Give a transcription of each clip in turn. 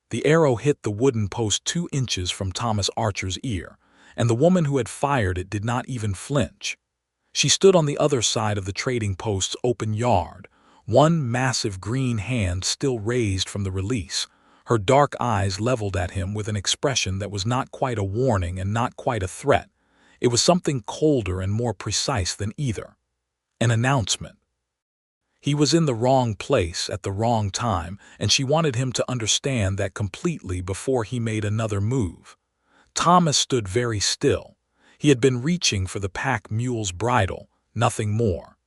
The arrow hit the wooden post 2 inches from Thomas Archer's ear, and the woman who had fired it did not even flinch. She stood on the other side of the trading post's open yard, one massive green hand still raised from the release, her dark eyes leveled at him with an expression that was not quite a warning and not quite a threat. It was something colder and more precise than either. An announcement. He was in the wrong place at the wrong time, and she wanted him to understand that completely before he made another move. Thomas stood very still. He had been reaching for the pack mule's bridle, nothing more.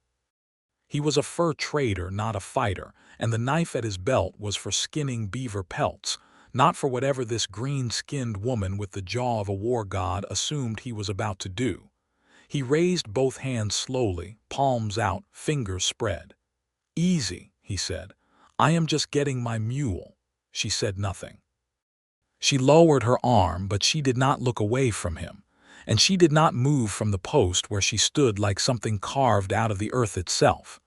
He was a fur trader, not a fighter, and the knife at his belt was for skinning beaver pelts, not for whatever this green-skinned woman with the jaw of a war god assumed he was about to do. He raised both hands slowly, palms out, fingers spread. "Easy," he said. "I am just getting my mule." She said nothing. She lowered her arm, but she did not look away from him, and she did not move from the post where she stood like something carved out of the earth itself.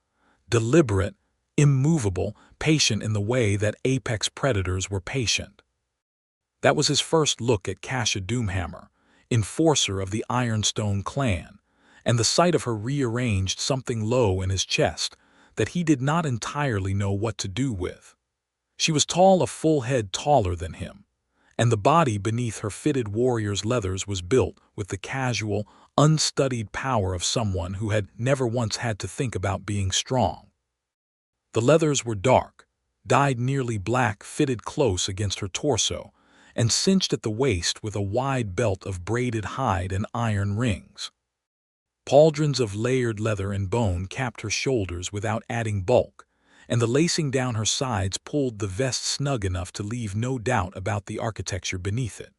Deliberate, immovable, patient in the way that apex predators were patient. That was his first look at Kasha Doomhammer, enforcer of the Ironstone Clan, and the sight of her rearranged something low in his chest that he did not entirely know what to do with. She was tall, a full head taller than him, and the body beneath her fitted warrior's leathers was built with the casual, unstudied power of someone who had never once had to think about being strong. The leathers were dark, dyed nearly black, fitted close against her torso, and cinched at the waist with a wide belt of braided hide and iron rings. Pauldrons of layered leather and bone capped her shoulders without adding bulk, and the lacing down her sides pulled the vest snug enough to leave no doubt about the architecture beneath it.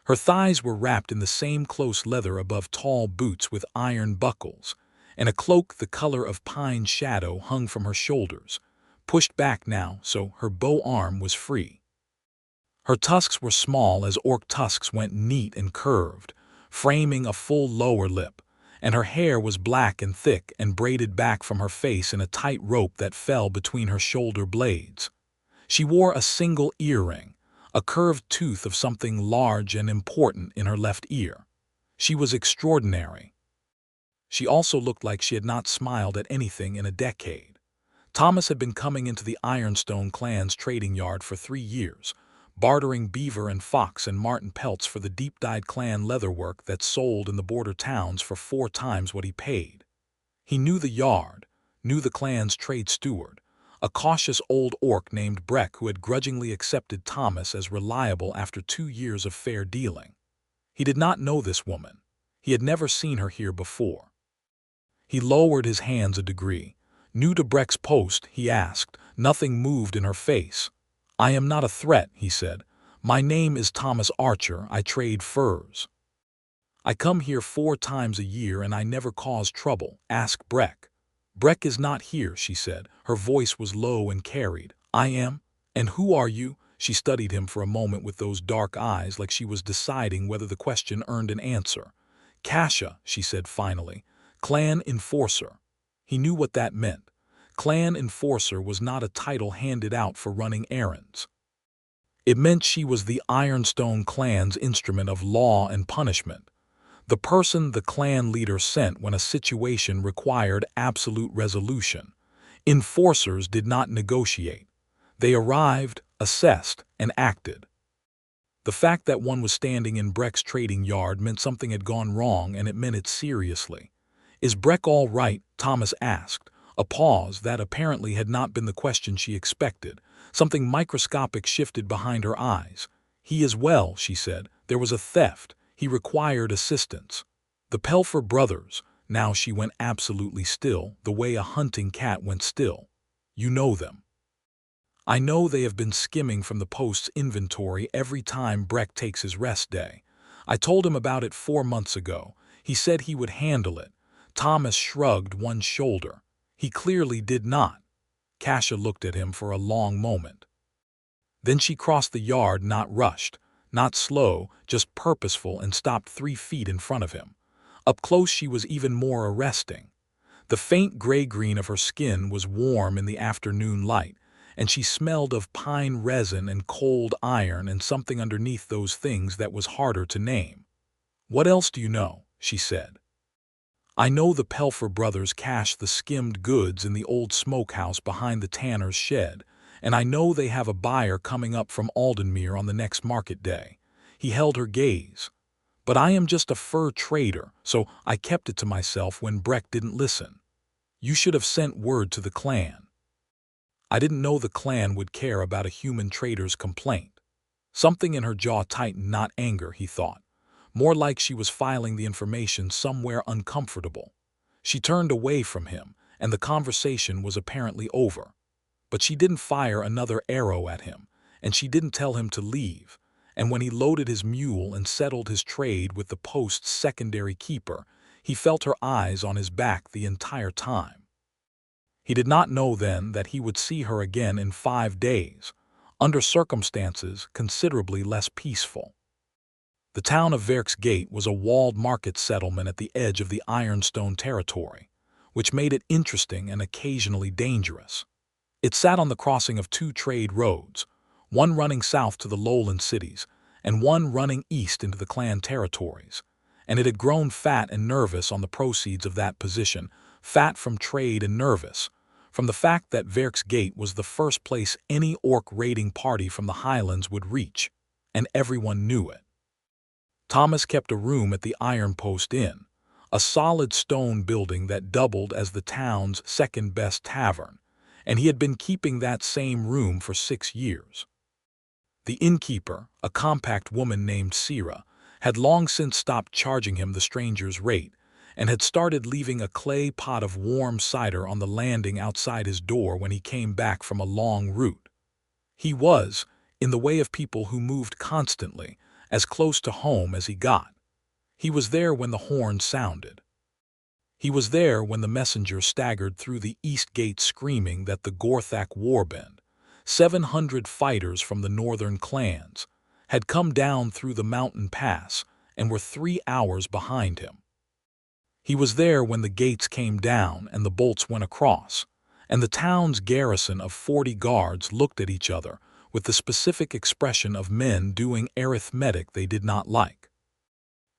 Her thighs were wrapped in the same close leather above tall boots with iron buckles, and a cloak the color of pine shadow hung from her shoulders, pushed back now so her bow arm was free. Her tusks were small as orc tusks went neat and curved, framing a full lower lip, and her hair was black and thick and braided back from her face in a tight rope that fell between her shoulder blades. She wore a single earring, a curved tooth of something large and important in her left ear. She was extraordinary. She also looked like she had not smiled at anything in a decade. Thomas had been coming into the Ironstone Clan's trading yard for 3 years, bartering beaver and fox and marten pelts for the deep-dyed clan leatherwork that sold in the border towns for 4 times what he paid. He knew the yard, knew the clan's trade steward, a cautious old orc named Breck who had grudgingly accepted Thomas as reliable after 2 years of fair dealing. He did not know this woman. He had never seen her here before. He lowered his hands a degree. New to Breck's post, he asked. Nothing moved in her face. "I am not a threat," he said. "My name is Thomas Archer. I trade furs. I come here 4 times a year and I never cause trouble. Ask Breck." "Breck is not here," she said. Her voice was low and carried. "I am? And who are you?" She studied him for a moment with those dark eyes like she was deciding whether the question earned an answer. "Kasha," she said finally. "Clan Enforcer." He knew what that meant. Clan Enforcer was not a title handed out for running errands. It meant she was the Ironstone Clan's instrument of law and punishment, the person the clan leader sent when a situation required absolute resolution. Enforcers did not negotiate. They arrived, assessed, and acted. The fact that one was standing in Breck's trading yard meant something had gone wrong, and it meant it seriously. "Is Breck all right?" Thomas asked. A pause that apparently had not been the question she expected. Something microscopic shifted behind her eyes. "He is well," she said. "There was a theft. He required assistance." "The Pelfer brothers." Now she went absolutely still, the way a hunting cat went still. "You know them?" "I know they have been skimming from the post's inventory every time Breck takes his rest day. I told him about it 4 months ago. He said he would handle it." Thomas shrugged one shoulder. He clearly did not. Kasha looked at him for a long moment. Then she crossed the yard, not rushed, not slow, just purposeful, and stopped 3 feet in front of him. Up close she was even more arresting. The faint gray-green of her skin was warm in the afternoon light, and she smelled of pine resin and cold iron and something underneath those things that was harder to name. "What else do you know?" she said. "I know the Pelfer brothers cache the skimmed goods in the old smokehouse behind the tanner's shed, and I know they have a buyer coming up from Aldenmere on the next market day." He held her gaze. "But I am just a fur trader, so I kept it to myself when Breck didn't listen. You should have sent word to the clan." "I didn't know the clan would care about a human trader's complaint." Something in her jaw tightened, not anger, he thought. More like she was filing the information somewhere uncomfortable. She turned away from him, and the conversation was apparently over. But she didn't fire another arrow at him, and she didn't tell him to leave. And when he loaded his mule and settled his trade with the post's secondary keeper, he felt her eyes on his back the entire time. He did not know then that he would see her again in 5 days, under circumstances considerably less peaceful. The town of Verk's Gate was a walled market settlement at the edge of the Ironstone territory, which made it interesting and occasionally dangerous. It sat on the crossing of 2 trade roads, one running south to the lowland cities, and one running east into the clan territories, and it had grown fat and nervous on the proceeds of that position, fat from trade and nervous from the fact that Verk's Gate was the first place any orc raiding party from the Highlands would reach, and everyone knew it. Thomas kept a room at the Iron Post Inn, a solid stone building that doubled as the town's second-best tavern, and he had been keeping that same room for 6 years. The innkeeper, a compact woman named Sira, had long since stopped charging him the stranger's rate, and had started leaving a clay pot of warm cider on the landing outside his door when he came back from a long route. He was, in the way of people who moved constantly, as close to home as he got. He was there when the horn sounded. He was there when the messenger staggered through the east gate screaming that the Gorthak warband, 700 fighters from the northern clans, had come down through the mountain pass and were 3 hours behind him. He was there when the gates came down and the bolts went across, and the town's garrison of 40 guards looked at each other with the specific expression of men doing arithmetic they did not like.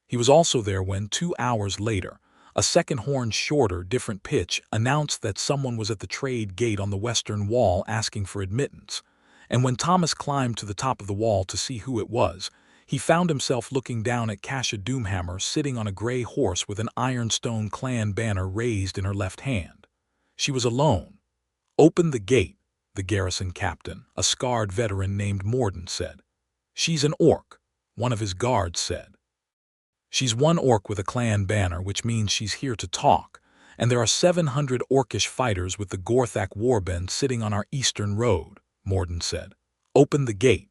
He was also there when, 2 hours later, a second horn shorter, different pitch announced that someone was at the trade gate on the western wall asking for admittance, and when Thomas climbed to the top of the wall to see who it was, he found himself looking down at Kasha Doomhammer sitting on a gray horse with an Ironstone Clan banner raised in her left hand. She was alone. "Open the gate," the garrison captain, a scarred veteran named Morden, said. "She's an orc," one of his guards said. "She's one orc with a clan banner, which means she's here to talk, and there are 700 orcish fighters with the Gorthak warband sitting on our eastern road," Morden said. "Open the gate."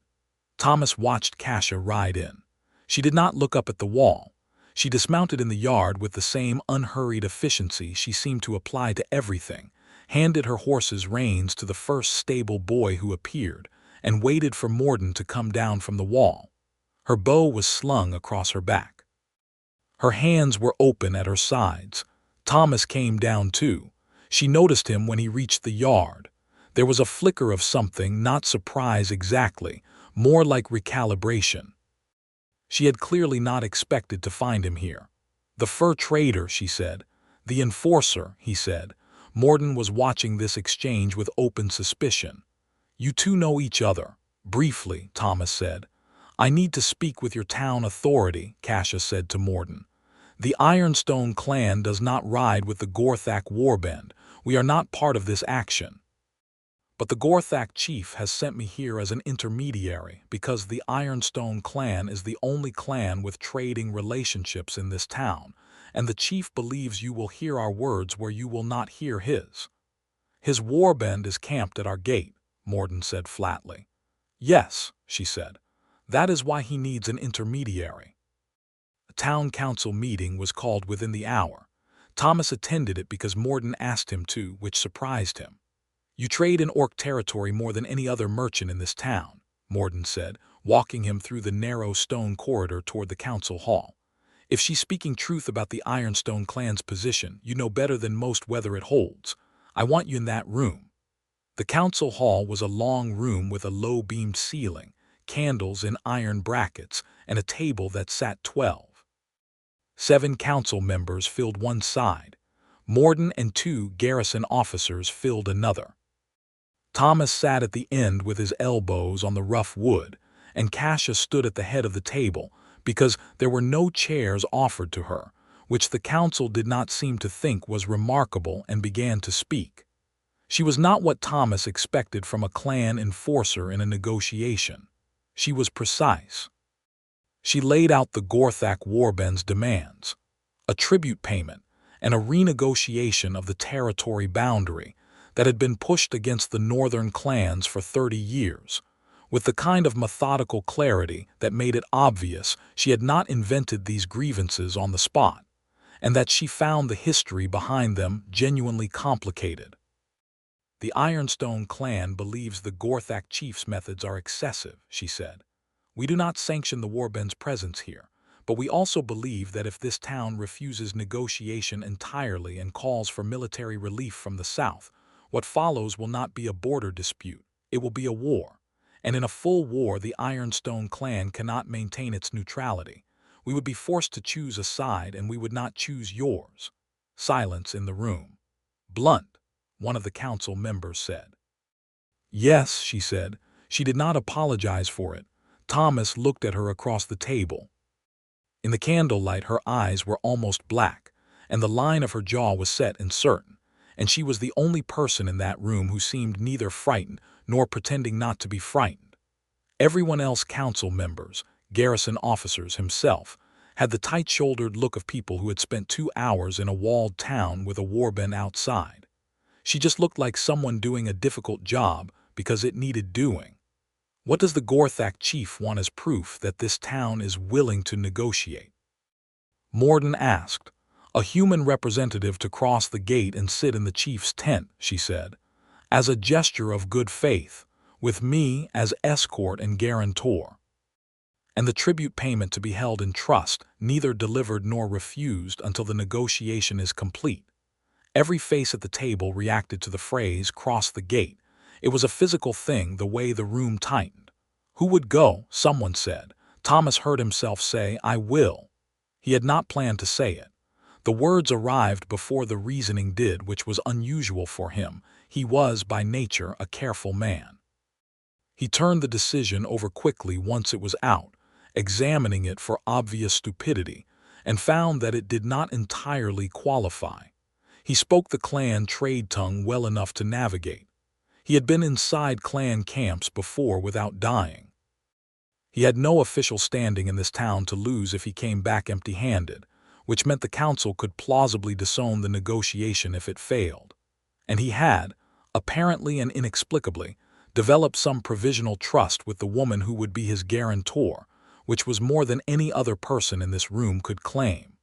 Thomas watched Kasha ride in. She did not look up at the wall. She dismounted in the yard with the same unhurried efficiency she seemed to apply to everything, handed her horse's reins to the first stable boy who appeared, and waited for Morden to come down from the wall. Her bow was slung across her back. Her hands were open at her sides. Thomas came down too. She noticed him when he reached the yard. There was a flicker of something, not surprise exactly, more like recalibration. She had clearly not expected to find him here. "The fur trader," she said. "The enforcer," he said. Morden was watching this exchange with open suspicion. "You two know each other." "Briefly," Thomas said. "I need to speak with your town authority," Kasha said to Morden. "The Ironstone Clan does not ride with the Gorthak warband. We are not part of this action. But the Gorthak chief has sent me here as an intermediary because the Ironstone Clan is the only clan with trading relationships in this town, and the chief believes you will hear our words where you will not hear his. His warband is camped at our gate," Morden said flatly. "Yes," she said. "That is why he needs an intermediary." A town council meeting was called within the hour. Thomas attended it because Morden asked him to, which surprised him. "You trade in orc territory more than any other merchant in this town," Morden said, walking him through the narrow stone corridor toward the council hall. "If she's speaking truth about the Ironstone Clan's position, you know better than most whether it holds. I want you in that room." The council hall was a long room with a low-beamed ceiling, candles in iron brackets, and a table that sat 12. 7 council members filled one side. Morden and 2 garrison officers filled another. Thomas sat at the end with his elbows on the rough wood, and Kasha stood at the head of the table because there were no chairs offered to her, which the council did not seem to think was remarkable, and began to speak. She was not what Thomas expected from a clan enforcer in a negotiation. She was precise. She laid out the Gorthak warband's demands: a tribute payment and a renegotiation of the territory boundary that had been pushed against the northern clans for 30 years, with the kind of methodical clarity that made it obvious she had not invented these grievances on the spot, and that she found the history behind them genuinely complicated. The Ironstone Clan believes the Gorthak chief's methods are excessive, she said. We do not sanction the warband's presence here, but we also believe that if this town refuses negotiation entirely and calls for military relief from the south, what follows will not be a border dispute, it will be a war. And in a full war, the Ironstone Clan cannot maintain its neutrality. We would be forced to choose a side, and we would not choose yours. Silence in the room. Blunt, one of the council members said. Yes, she said. She did not apologize for it. Thomas looked at her across the table. In the candlelight, her eyes were almost black, and the line of her jaw was set and certain, and she was the only person in that room who seemed neither frightened nor pretending not to be frightened. Everyone else, council members, garrison officers, himself, had the tight-shouldered look of people who had spent 2 hours in a walled town with a warband outside. She just looked like someone doing a difficult job because it needed doing. What does the Gorthak chief want as proof that this town is willing to negotiate? Morden asked. A human representative to cross the gate and sit in the chief's tent, she said, as a gesture of good faith, with me as escort and guarantor. And the tribute payment to be held in trust, neither delivered nor refused until the negotiation is complete. Every face at the table reacted to the phrase "cross the gate." It was a physical thing, the way the room tightened. Who would go? Someone said. Thomas heard himself say, I will. He had not planned to say it. The words arrived before the reasoning did, which was unusual for him. He was, by nature, a careful man. He turned the decision over quickly once it was out, examining it for obvious stupidity, and found that it did not entirely qualify. He spoke the clan trade tongue well enough to navigate. He had been inside clan camps before without dying. He had no official standing in this town to lose if he came back empty-handed, which meant the council could plausibly disown the negotiation if it failed. And he had, apparently and inexplicably, developed some provisional trust with the woman who would be his guarantor, which was more than any other person in this room could claim.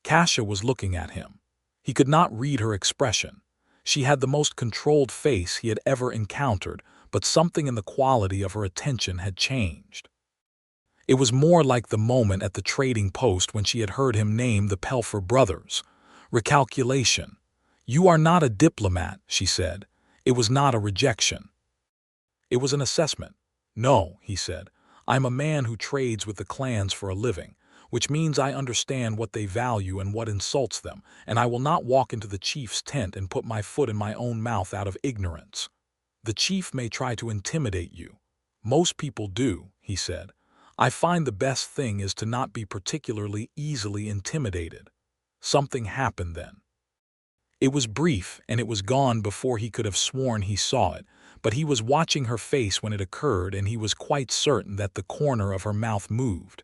Kasha was looking at him. He could not read her expression. She had the most controlled face he had ever encountered, but something in the quality of her attention had changed. It was more like the moment at the trading post when she had heard him name the Pelfer brothers. Recalculation. You are not a diplomat, she said. It was not a rejection. It was an assessment. No, he said. I'm a man who trades with the clans for a living, which means I understand what they value and what insults them, and I will not walk into the chief's tent and put my foot in my own mouth out of ignorance. The chief may try to intimidate you. Most people do, he said. I find the best thing is to not be particularly easily intimidated. Something happened then. It was brief, and it was gone before he could have sworn he saw it, but he was watching her face when it occurred, and he was quite certain that the corner of her mouth moved.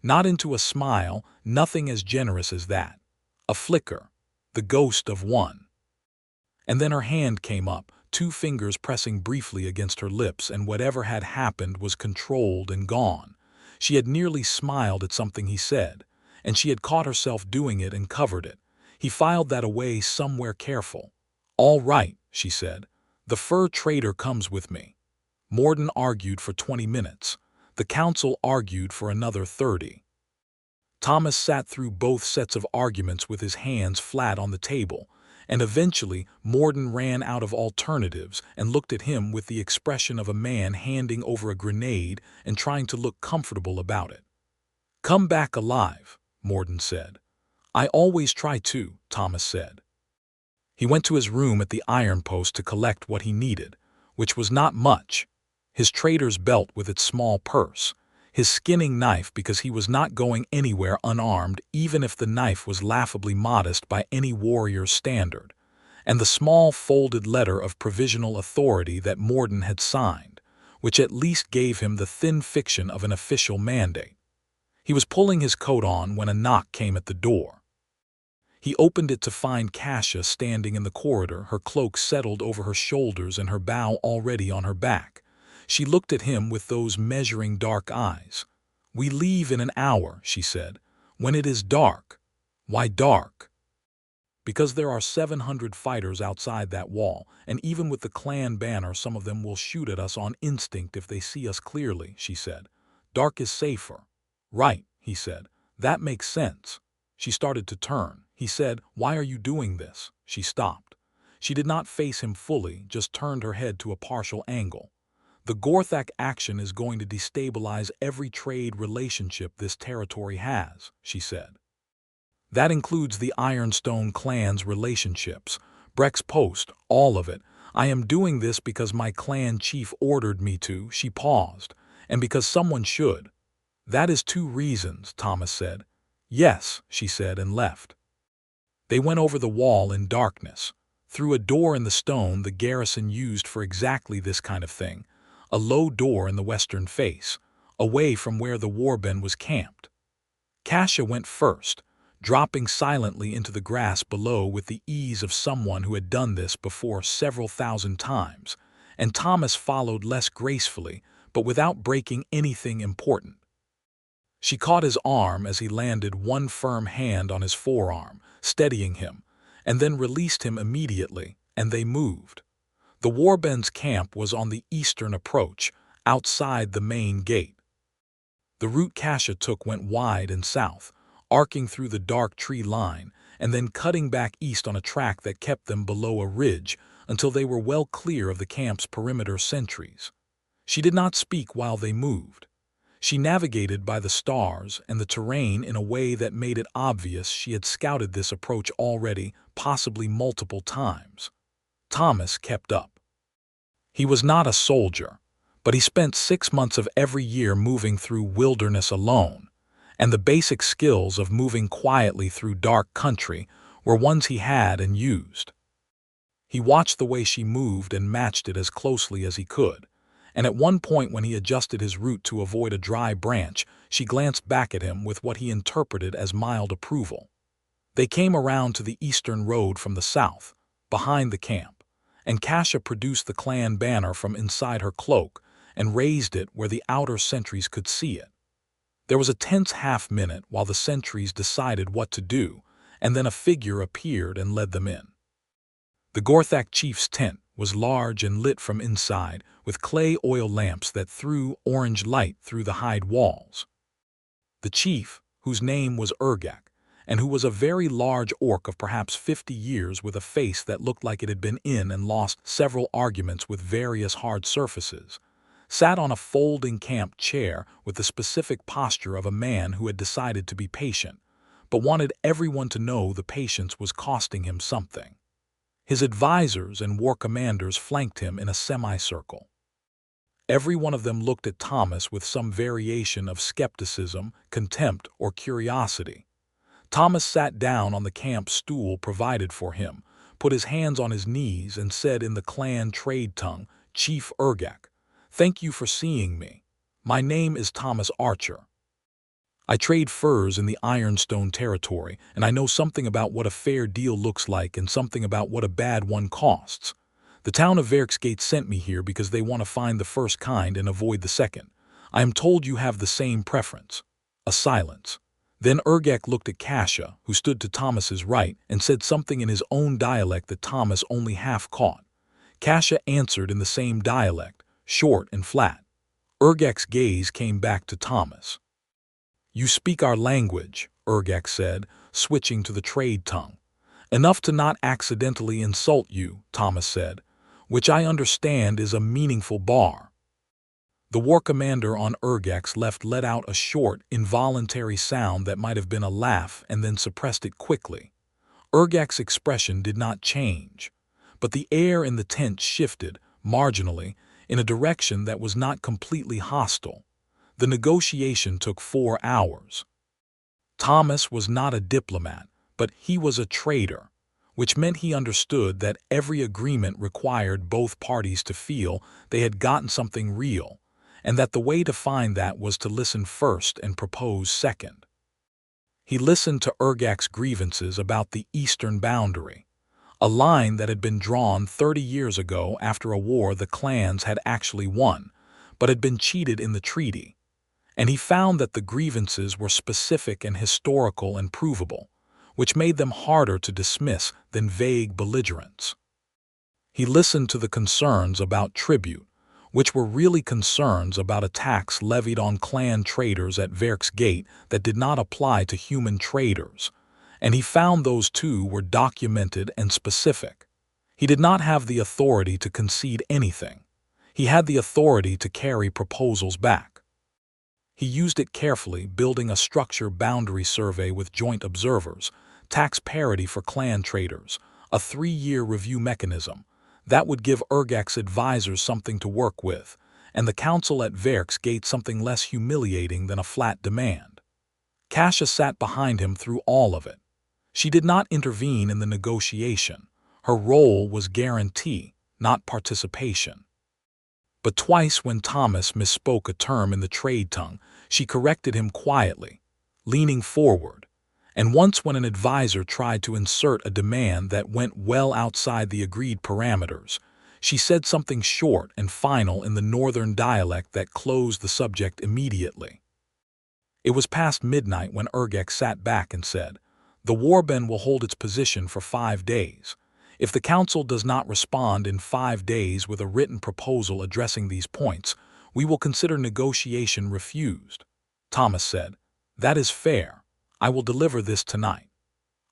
Not into a smile, nothing as generous as that. A flicker, the ghost of one. And then her hand came up, 2 fingers pressing briefly against her lips, and whatever had happened was controlled and gone. She had nearly smiled at something he said, and she had caught herself doing it and covered it. He filed that away somewhere careful. All right, she said. The fur trader comes with me. Morden argued for 20 minutes. The council argued for another 30. Thomas sat through both sets of arguments with his hands flat on the table, and eventually Morden ran out of alternatives and looked at him with the expression of a man handing over a grenade and trying to look comfortable about it. "Come back alive," Morden said. "I always try to," Thomas said. He went to his room at the iron post to collect what he needed, which was not much: his trader's belt with its small purse, his skinning knife because he was not going anywhere unarmed even if the knife was laughably modest by any warrior's standard, and the small folded letter of provisional authority that Morden had signed, which at least gave him the thin fiction of an official mandate. He was pulling his coat on when a knock came at the door. He opened it to find Kasha standing in the corridor, her cloak settled over her shoulders and her bow already on her back. She looked at him with those measuring dark eyes. "We leave in an hour," she said. "When it is dark." "Why dark?" "Because there are 700 fighters outside that wall, and even with the clan banner some of them will shoot at us on instinct if they see us clearly," she said. "Dark is safer." "Right," he said. "That makes sense." She started to turn. He said, "Why are you doing this?" She stopped. She did not face him fully, just turned her head to a partial angle. "The Gorthak action is going to destabilize every trade relationship this territory has," she said. "That includes the Ironstone Clan's relationships, Breck's post, all of it. I am doing this because my clan chief ordered me to." She paused. "And because someone should." "That is 2 reasons," Thomas said. "Yes," she said, and left. They went over the wall in darkness, through a door in the stone the garrison used for exactly this kind of thing, a low door in the western face, away from where the warband was camped. Kasha went first, dropping silently into the grass below with the ease of someone who had done this before several thousand times, and Thomas followed less gracefully, but without breaking anything important. She caught his arm as he landed one firm hand on his forearm, steadying him, and then released him immediately, and they moved. The warband's camp was on the eastern approach, outside the main gate. The route Kasha took went wide and south, arcing through the dark tree line, and then cutting back east on a track that kept them below a ridge until they were well clear of the camp's perimeter sentries. She did not speak while they moved. She navigated by the stars and the terrain in a way that made it obvious she had scouted this approach already, possibly multiple times. Thomas kept up. He was not a soldier, but he spent 6 months of every year moving through wilderness alone, and the basic skills of moving quietly through dark country were ones he had and used. He watched the way she moved and matched it as closely as he could. And at one point when he adjusted his route to avoid a dry branch, she glanced back at him with what he interpreted as mild approval. They came around to the eastern road from the south, behind the camp, and Kasha produced the clan banner from inside her cloak and raised it where the outer sentries could see it. There was a tense half-minute while the sentries decided what to do, and then a figure appeared and led them in. The Gorthak chief's tent was large and lit from inside with clay oil lamps that threw orange light through the hide walls. The chief, whose name was Urgak, and who was a very large orc of perhaps 50 years with a face that looked like it had been in and lost several arguments with various hard surfaces, sat on a folding camp chair with the specific posture of a man who had decided to be patient, but wanted everyone to know the patience was costing him something. His advisors and war commanders flanked him in a semicircle. Every one of them looked at Thomas with some variation of skepticism, contempt, or curiosity. Thomas sat down on the camp stool provided for him, put his hands on his knees, and said in the clan trade tongue, "Chief Urgak, thank you for seeing me. My name is Thomas Archer. I trade furs in the Ironstone territory, and I know something about what a fair deal looks like and something about what a bad one costs. The town of Verksgate sent me here because they want to find the first kind and avoid the second. I am told you have the same preference." A silence. Then Urgak looked at Kasha, who stood to Thomas's right, and said something in his own dialect that Thomas only half caught. Kasha answered in the same dialect, short and flat. Urgak's gaze came back to Thomas. "You speak our language," Urgak said, switching to the trade tongue. Enough to not accidentally insult you, Thomas said, which I understand is a meaningful bar. The war commander on Urgax let out a short, involuntary sound that might have been a laugh and then suppressed it quickly. Urgax's expression did not change, but the air in the tent shifted, marginally, in a direction that was not completely hostile. The negotiation took 4 hours. Thomas was not a diplomat, but he was a trader, which meant he understood that every agreement required both parties to feel they had gotten something real, and that the way to find that was to listen first and propose second. He listened to Urgax's grievances about the eastern boundary, a line that had been drawn 30 years ago after a war the clans had actually won, but had been cheated in the treaty. And he found that the grievances were specific and historical and provable, which made them harder to dismiss than vague belligerents. He listened to the concerns about tribute, which were really concerns about a tax levied on clan traders at Verk's Gate that did not apply to human traders, and he found those too were documented and specific. He did not have the authority to concede anything. He had the authority to carry proposals back. He used it carefully, building a structure boundary survey with joint observers, tax parity for clan traders, a 3-year review mechanism. That would give Urgax's advisors something to work with, and the council at Verk's Gate something less humiliating than a flat demand. Kasha sat behind him through all of it. She did not intervene in the negotiation. Her role was guarantee, not participation. But twice when Thomas misspoke a term in the trade tongue, she corrected him quietly, leaning forward. And once when an advisor tried to insert a demand that went well outside the agreed parameters, she said something short and final in the northern dialect that closed the subject immediately. It was past midnight when Urgax sat back and said, "The warband will hold its position for 5 days. If the council does not respond in 5 days with a written proposal addressing these points, we will consider negotiation refused." Thomas said, "That is fair. I will deliver this tonight."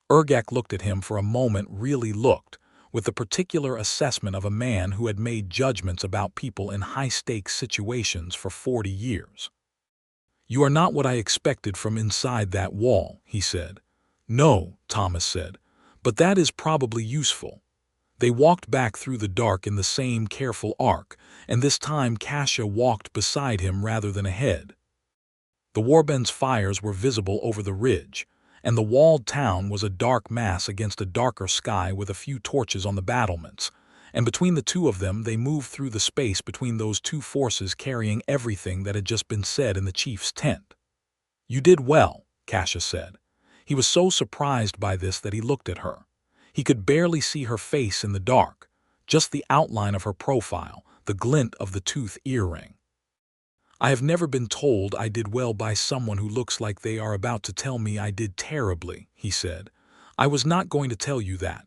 Urgax looked at him for a moment, really looked, with the particular assessment of a man who had made judgments about people in high-stakes situations for 40 years. "You are not what I expected from inside that wall," he said. "No," Thomas said, "but that is probably useful." They walked back through the dark in the same careful arc, and this time Kasha walked beside him rather than ahead. The warband's fires were visible over the ridge, and the walled town was a dark mass against a darker sky with a few torches on the battlements, and between the two of them they moved through the space between those two forces carrying everything that had just been said in the chief's tent. "You did well," Kasha said. He was so surprised by this that he looked at her. He could barely see her face in the dark, just the outline of her profile, the glint of the tooth earring. "I have never been told I did well by someone who looks like they are about to tell me I did terribly," he said. "I was not going to tell you that."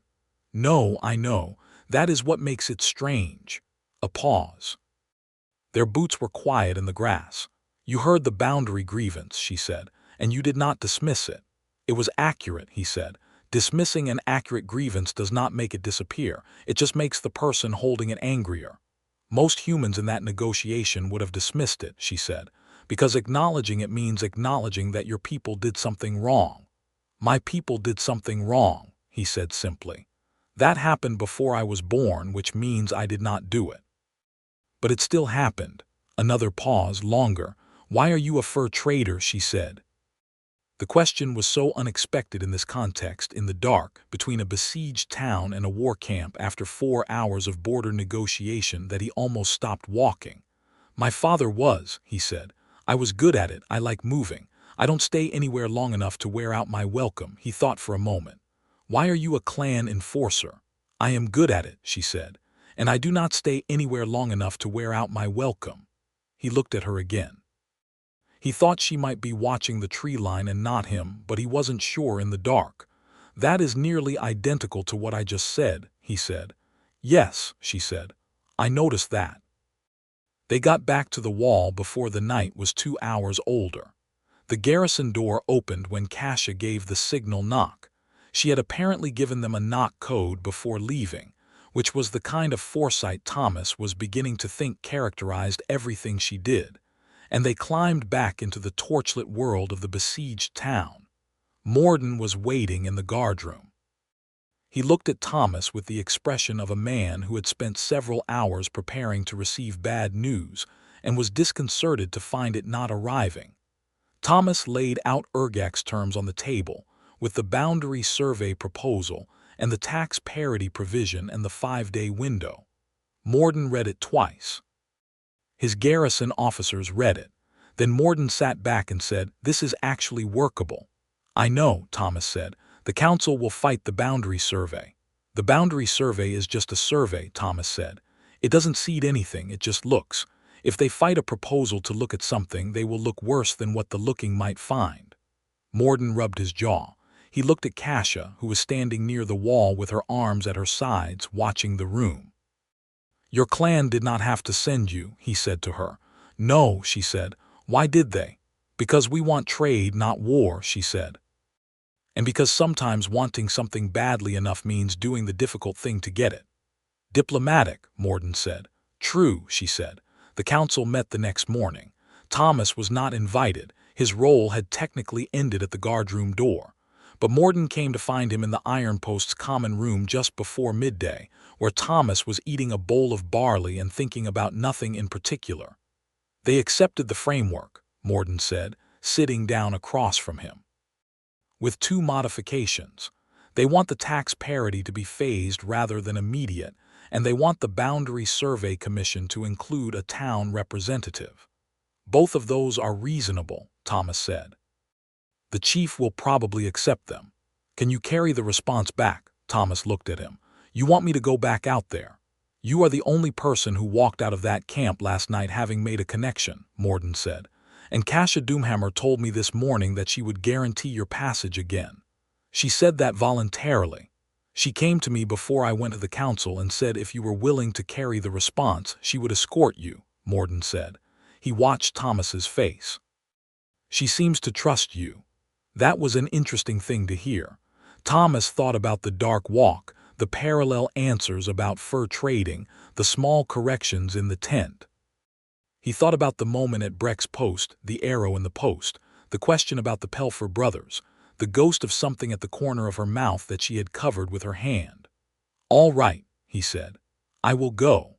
"No, I know. That is what makes it strange." A pause. Their boots were quiet in the grass. "You heard the boundary grievance," she said, "and you did not dismiss it." "It was accurate," he said. "Dismissing an accurate grievance does not make it disappear. It just makes the person holding it angrier." "Most humans in that negotiation would have dismissed it," she said, "because acknowledging it means acknowledging that your people did something wrong." "My people did something wrong," he said simply. "That happened before I was born, which means I did not do it." "But it still happened." Another pause, longer. "Why are you a fur trader?" she said. The question was so unexpected in this context, in the dark, between a besieged town and a war camp after 4 hours of border negotiation, that he almost stopped walking. "My father was," he said. "I was good at it. I like moving. I don't stay anywhere long enough to wear out my welcome." He thought for a moment. "Why are you a clan enforcer?" "I am good at it," she said, "and I do not stay anywhere long enough to wear out my welcome." He looked at her again. He thought she might be watching the tree line and not him, but he wasn't sure in the dark. "That is nearly identical to what I just said," he said. "Yes," she said. "I noticed that." They got back to the wall before the night was 2 hours older. The garrison door opened when Kasha gave the signal knock. She had apparently given them a knock code before leaving, which was the kind of foresight Thomas was beginning to think characterized everything she did, and they climbed back into the torchlit world of the besieged town. Morden was waiting in the guardroom. He looked at Thomas with the expression of a man who had spent several hours preparing to receive bad news and was disconcerted to find it not arriving. Thomas laid out Urgak's terms on the table, with the boundary survey proposal and the tax parity provision and the 5-day window. Morden read it twice. His garrison officers read it. Then Morden sat back and said, "This is actually workable." "I know," Thomas said. "The council will fight the boundary survey." "The boundary survey is just a survey," Thomas said. "It doesn't seed anything, it just looks. If they fight a proposal to look at something, they will look worse than what the looking might find." Morden rubbed his jaw. He looked at Kasha, who was standing near the wall with her arms at her sides, watching the room. "Your clan did not have to send you," he said to her. "No," she said. "Why did they?" "Because we want trade, not war," she said. "And because sometimes wanting something badly enough means doing the difficult thing to get it." "Diplomatic," Morden said. "True," she said. The council met the next morning. Thomas was not invited. His role had technically ended at the guardroom door. But Morden came to find him in the Iron Post's common room just before midday, where Thomas was eating a bowl of barley and thinking about nothing in particular. "They accepted the framework," Morden said, sitting down across from him. "With 2 modifications. They want the tax parity to be phased rather than immediate, and they want the Boundary Survey Commission to include a town representative." "Both of those are reasonable," Thomas said. "The chief will probably accept them. Can you carry the response back?" Thomas looked at him. "You want me to go back out there?" "You are the only person who walked out of that camp last night having made a connection," Morden said. "And Kasha Doomhammer told me this morning that she would guarantee your passage again. She said that voluntarily. She came to me before I went to the council and said if you were willing to carry the response, she would escort you," Morden said. He watched Thomas's face. "She seems to trust you." That was an interesting thing to hear. Thomas thought about the dark walk, the parallel answers about fur trading, the small corrections in the tent. He thought about the moment at Breck's post, the arrow in the post, the question about the Pelfer brothers, the ghost of something at the corner of her mouth that she had covered with her hand. "All right," he said. "I will go."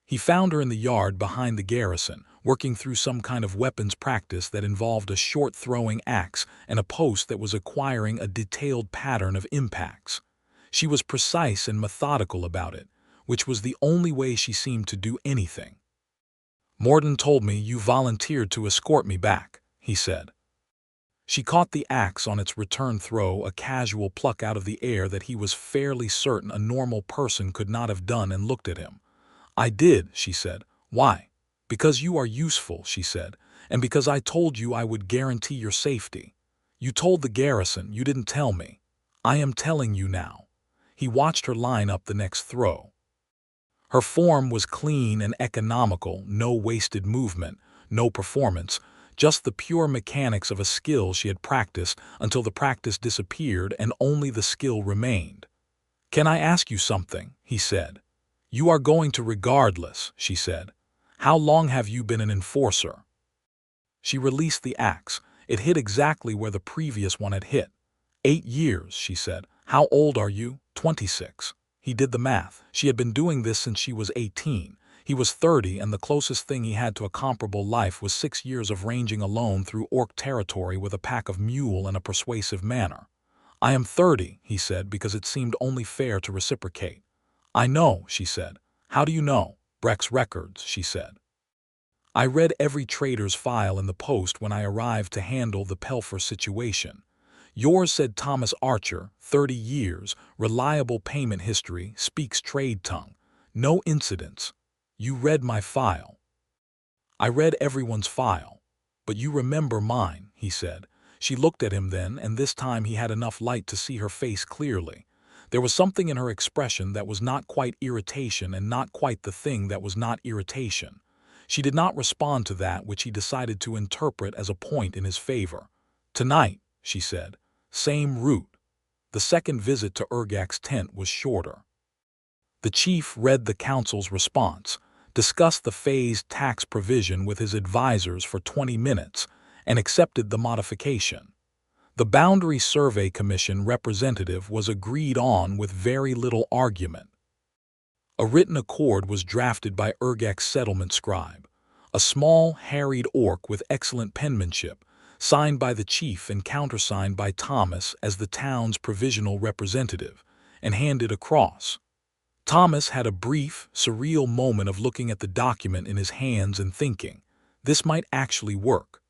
He found her in the yard behind the garrison, working through some kind of weapons practice that involved a short-throwing axe and a post that was acquiring a detailed pattern of impacts. She was precise and methodical about it, which was the only way she seemed to do anything. "Morden told me you volunteered to escort me back," he said. She caught the axe on its return throw, a casual pluck out of the air that he was fairly certain a normal person could not have done, and looked at him. "I did," she said. "Why?" "Because you are useful," she said, "and because I told you I would guarantee your safety. You told the garrison, you didn't tell me. I am telling you now." He watched her line up the next throw. Her form was clean and economical, no wasted movement, no performance, just the pure mechanics of a skill she had practiced until the practice disappeared and only the skill remained. "Can I ask you something?" he said. "You are going to regardless," she said. "How long have you been an enforcer?" She released the axe. It hit exactly where the previous one had hit. 8 years, she said. "How old are you?" 26. He did the math. She had been doing this since she was 18. He was 30, and the closest thing he had to a comparable life was 6 years of ranging alone through orc territory with a pack of mule and a persuasive manner. "I am 30, he said, because it seemed only fair to reciprocate. "I know," she said. "How do you know?" "Breck's records," she said. "I read every trader's file in the post when I arrived to handle the Pelfer situation. Yours said Thomas Archer, 30 years, reliable payment history, speaks trade tongue. No incidents. You read my file." "I read everyone's file. But you remember mine," he said. She looked at him then, and this time he had enough light to see her face clearly. There was something in her expression that was not quite irritation and not quite the thing that was not irritation. She did not respond to that which he decided to interpret as a point in his favor. "Tonight," she said. "Same route." the second visit to Urgak's tent was shorter. The chief read the council's response, discussed the phased tax provision with his advisors for 20 minutes, and accepted the modification. The Boundary Survey Commission representative was agreed on with very little argument. A written accord was drafted by Urgak's settlement scribe, a small, harried orc with excellent penmanship, signed by the chief and countersigned by Thomas as the town's provisional representative, and handed across. Thomas had a brief, surreal moment of looking at the document in his hands and thinking, this might actually work.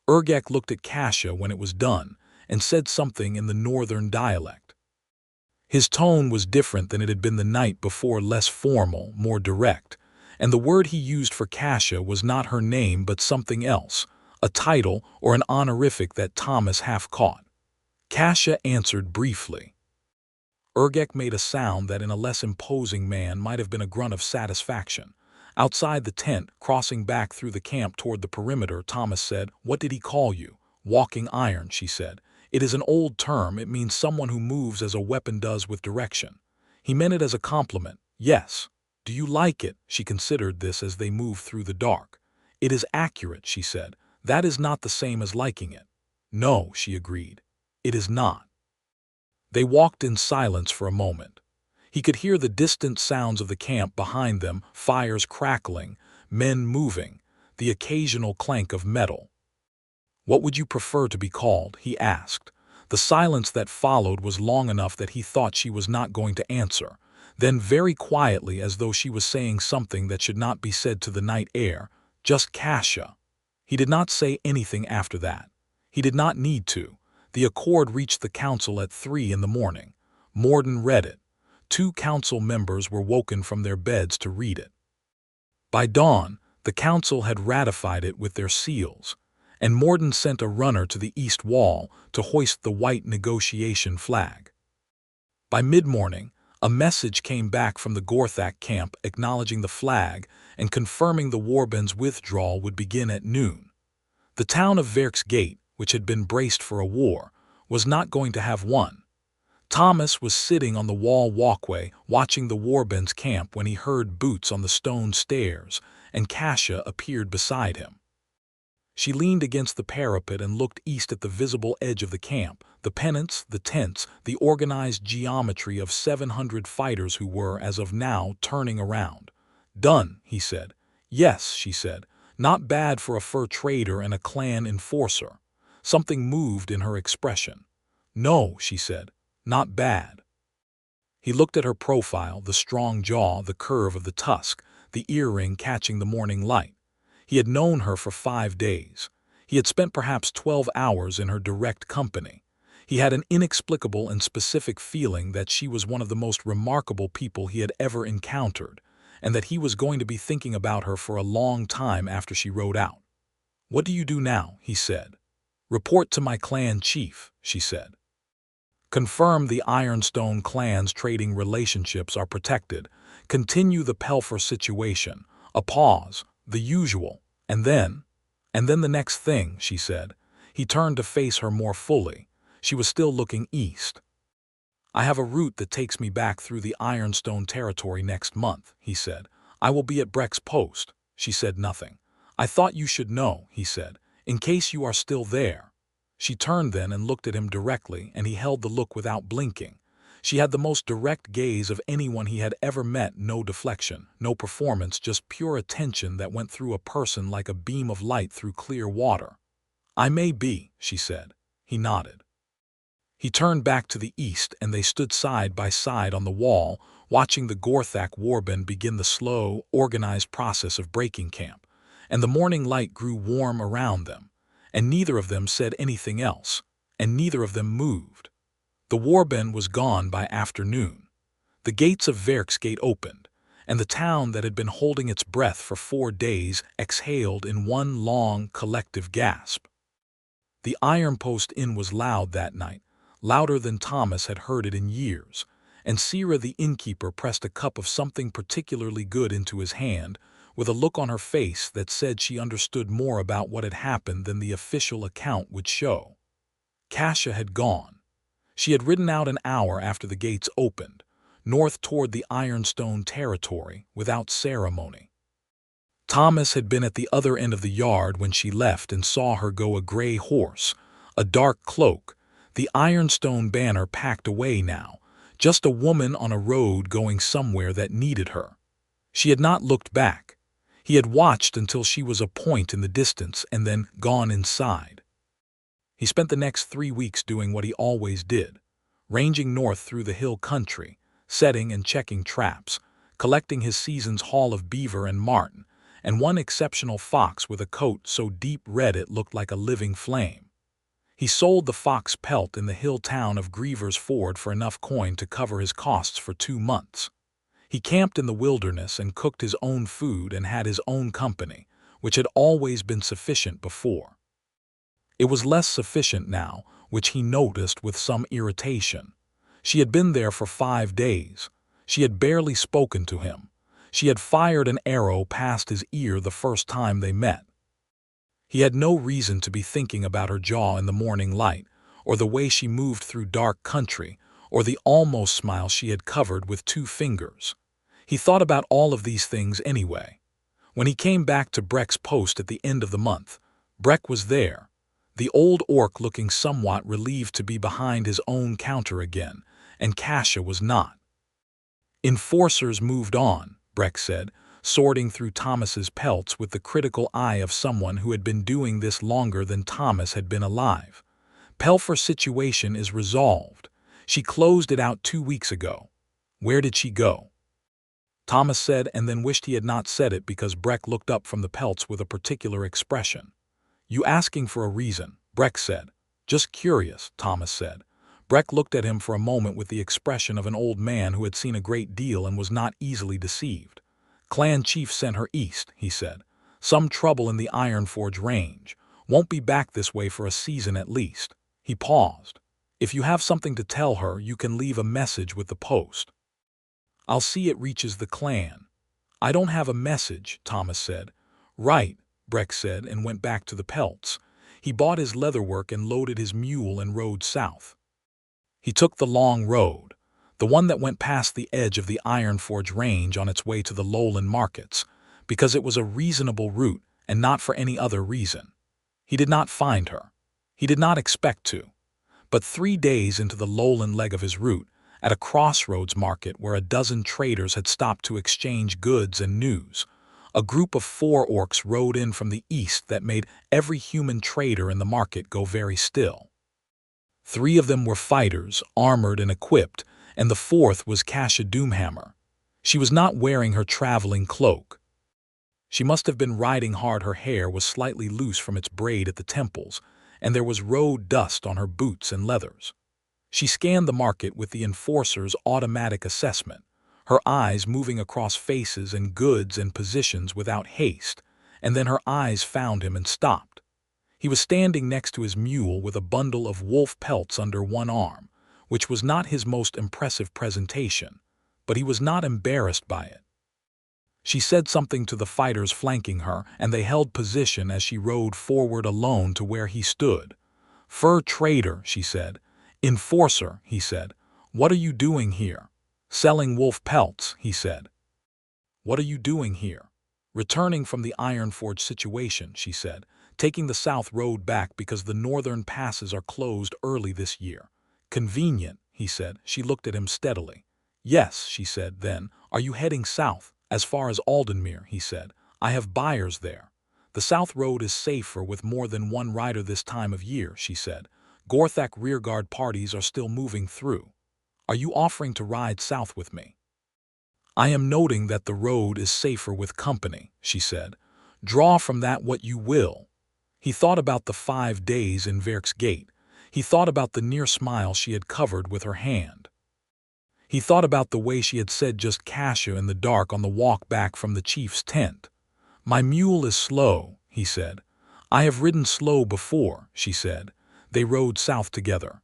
Urgak looked at Kasha when it was done and said something in the northern dialect. His tone was different than it had been the night before, less formal, more direct, and the word he used for Kasha was not her name but something else, a title or an honorific that Thomas half caught. Kasha answered briefly. Urgak made a sound that in a less imposing man might have been a grunt of satisfaction. Outside the tent, crossing back through the camp toward the perimeter, Thomas said, "What did he call you?" "Walking iron," she said. "It is an old term. It means someone who moves as a weapon does with direction." He meant it as a compliment. "Yes. Do you like it?" She considered this as they moved through the dark. "It is accurate," she said. "That is not the same as liking it." "No," she agreed. "It is not." They walked in silence for a moment. He could hear the distant sounds of the camp behind them, fires crackling, men moving, the occasional clank of metal. "What would you prefer to be called?" he asked. The silence that followed was long enough that he thought she was not going to answer. Then very quietly, as though she was saying something that should not be said to the night air, "Just Kasha." He did not say anything after that. He did not need to. The accord reached the council at 3 in the morning. Morden read it. 2 council members were woken from their beds to read it. By dawn, the council had ratified it with their seals, and Morden sent a runner to the east wall to hoist the white negotiation flag. By mid-morning, a message came back from the Gorthak camp acknowledging the flag and confirming the warband's withdrawal would begin at noon. The town of Verk's Gate, which had been braced for a war, was not going to have one. Thomas was sitting on the wall walkway watching the warband's camp when he heard boots on the stone stairs, and Kasha appeared beside him. She leaned against the parapet and looked east at the visible edge of the camp, the pennants, the tents, the organized geometry of 700 fighters who were, as of now, turning around. "Done," he said. "Yes," she said. "Not bad for a fur trader and a clan enforcer." Something moved in her expression. "No," she said. "Not bad." He looked at her profile, the strong jaw, the curve of the tusk, the earring catching the morning light. He had known her for 5 days. He had spent perhaps 12 hours in her direct company. He had an inexplicable and specific feeling that she was one of the most remarkable people he had ever encountered, and that he was going to be thinking about her for a long time after she rode out. "What do you do now?" he said. "Report to my clan chief," she said. "Confirm the Ironstone Clan's trading relationships are protected. Continue the Pelfer situation." A pause, the usual, and then the next thing, she said. He turned to face her more fully. She was still looking east. "I have a route that takes me back through the Ironstone territory next month," he said. "I will be at Breck's Post." She said nothing. "I thought you should know," he said, "in case you are still there." She turned then and looked at him directly, and he held the look without blinking. She had the most direct gaze of anyone he had ever met, no deflection, no performance, just pure attention that went through a person like a beam of light through clear water. "I may be," she said. He nodded. He turned back to the east, and they stood side by side on the wall, watching the Gorthak warband begin the slow, organized process of breaking camp, and the morning light grew warm around them, and neither of them said anything else, and neither of them moved. The warband was gone by afternoon. The gates of Verk's Gate opened, and the town that had been holding its breath for 4 days exhaled in one long, collective gasp. The Iron Post Inn was loud that night, louder than Thomas had heard it in years, and Sira the innkeeper pressed a cup of something particularly good into his hand, with a look on her face that said she understood more about what had happened than the official account would show. Kasha had gone. She had ridden out an hour after the gates opened, north toward the Ironstone territory, without ceremony. Thomas had been at the other end of the yard when she left and saw her go, a gray horse, a dark cloak, the Ironstone banner packed away now, just a woman on a road going somewhere that needed her. She had not looked back. He had watched until she was a point in the distance and then gone inside. He spent the next 3 weeks doing what he always did, ranging north through the hill country, setting and checking traps, collecting his season's haul of beaver and marten, and one exceptional fox with a coat so deep red it looked like a living flame. He sold the fox pelt in the hill town of Griever's Ford for enough coin to cover his costs for 2 months. He camped in the wilderness and cooked his own food and had his own company, which had always been sufficient before. It was less sufficient now, which he noticed with some irritation. She had been there for 5 days. She had barely spoken to him. She had fired an arrow past his ear the first time they met. He had no reason to be thinking about her jaw in the morning light, or the way she moved through dark country, or the almost smile she had covered with 2 fingers. He thought about all of these things anyway. When he came back to Breck's post at the end of the month, Breck was there, the old orc looking somewhat relieved to be behind his own counter again, and Kasha was not. Enforcers moved on, Breck said, sorting through Thomas's pelts with the critical eye of someone who had been doing this longer than Thomas had been alive. Pelfer's situation is resolved. She closed it out 2 weeks ago. Where did she go? Thomas said, and then wished he had not said it because Breck looked up from the pelts with a particular expression. You asking for a reason, Breck said. Just curious, Thomas said. Breck looked at him for a moment with the expression of an old man who had seen a great deal and was not easily deceived. Clan chief sent her east, he said. Some trouble in the Ironforge range. Won't be back this way for a season at least. He paused. If you have something to tell her, you can leave a message with the post. I'll see it reaches the clan. I don't have a message, Thomas said. Right, Breck said, and went back to the pelts. He bought his leatherwork and loaded his mule and rode south. He took the long road, the one that went past the edge of the Ironforge range on its way to the lowland markets, because it was a reasonable route and not for any other reason. He did not find her. He did not expect to. But 3 days into the lowland leg of his route, at a crossroads market where a dozen traders had stopped to exchange goods and news, a group of 4 orcs rode in from the east that made every human trader in the market go very still. 3 of them were fighters, armored and equipped, and the 4th was Kasha Doomhammer. She was not wearing her traveling cloak. She must have been riding hard. Her hair was slightly loose from its braid at the temples, and there was road dust on her boots and leathers. She scanned the market with the enforcer's automatic assessment, her eyes moving across faces and goods and positions without haste, and then her eyes found him and stopped. He was standing next to his mule with a bundle of wolf pelts under one arm, which was not his most impressive presentation, but he was not embarrassed by it. She said something to the fighters flanking her, and they held position as she rode forward alone to where he stood. Fur trader, she said. Enforcer, he said. What are you doing here? Selling wolf pelts, he said. What are you doing here? Returning from the Ironforge situation, she said, taking the south road back because the northern passes are closed early this year. Convenient, he said. She looked at him steadily. Yes, she said, then, are you heading south? As far as Aldenmere, he said. I have buyers there. The south road is safer with more than one rider this time of year, she said. Gorthak rearguard parties are still moving through. Are you offering to ride south with me? I am noting that the road is safer with company, she said. Draw from that what you will. He thought about the 5 days in Verk's gate. He thought about the near smile she had covered with her hand. He thought about the way she had said just Kasha in the dark on the walk back from the chief's tent. My mule is slow, he said. I have ridden slow before, she said. They rode south together.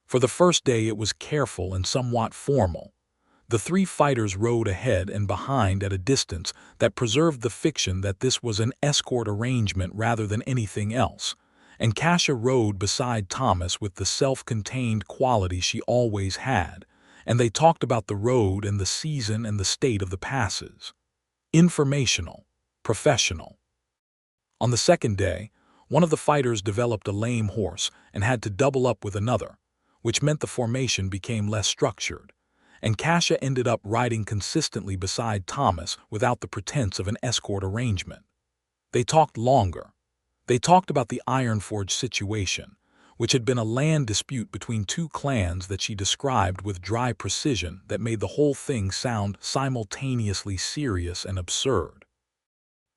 For the first day it was careful and somewhat formal. The 3 fighters rode ahead and behind at a distance that preserved the fiction that this was an escort arrangement rather than anything else, and Kasha rode beside Thomas with the self-contained quality she always had, and they talked about the road and the season and the state of the passes. Informational, professional. On the second day, one of the fighters developed a lame horse and had to double up with another, which meant the formation became less structured, and Kasha ended up riding consistently beside Thomas without the pretense of an escort arrangement. They talked longer. They talked about the Ironforge situation, which had been a land dispute between two clans that she described with dry precision that made the whole thing sound simultaneously serious and absurd.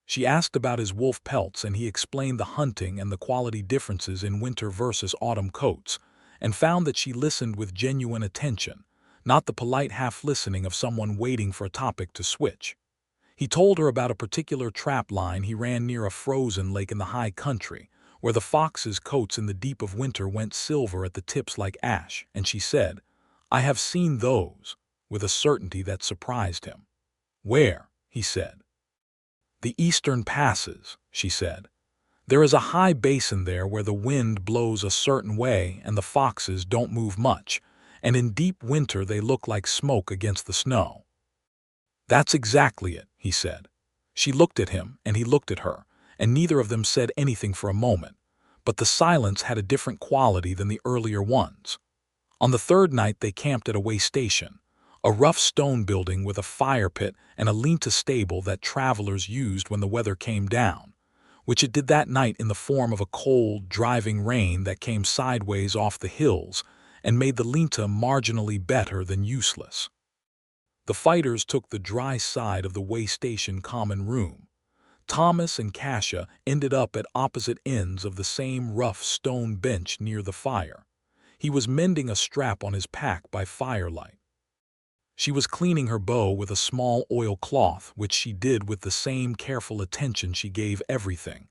She asked about his wolf pelts, and he explained the hunting and the quality differences in winter versus autumn coats, and found that she listened with genuine attention, not the polite half-listening of someone waiting for a topic to switch. He told her about a particular trap line he ran near a frozen lake in the high country, where the foxes' coats in the deep of winter went silver at the tips like ash, and she said, "I have seen those," with a certainty that surprised him. "Where?" he said. "The eastern passes," she said. "There is a high basin there where the wind blows a certain way and the foxes don't move much, and in deep winter they look like smoke against the snow." "That's exactly it," he said. She looked at him, and he looked at her, and neither of them said anything for a moment, but the silence had a different quality than the earlier ones. On the third night they camped at a way station, a rough stone building with a fire pit and a lean-to stable that travelers used when the weather came down, which it did that night in the form of a cold, driving rain that came sideways off the hills and made the lean-to marginally better than useless. The fighters took the dry side of the way station common room. Thomas and Kasha ended up at opposite ends of the same rough stone bench near the fire. He was mending a strap on his pack by firelight. She was cleaning her bow with a small oilcloth, which she did with the same careful attention she gave everything.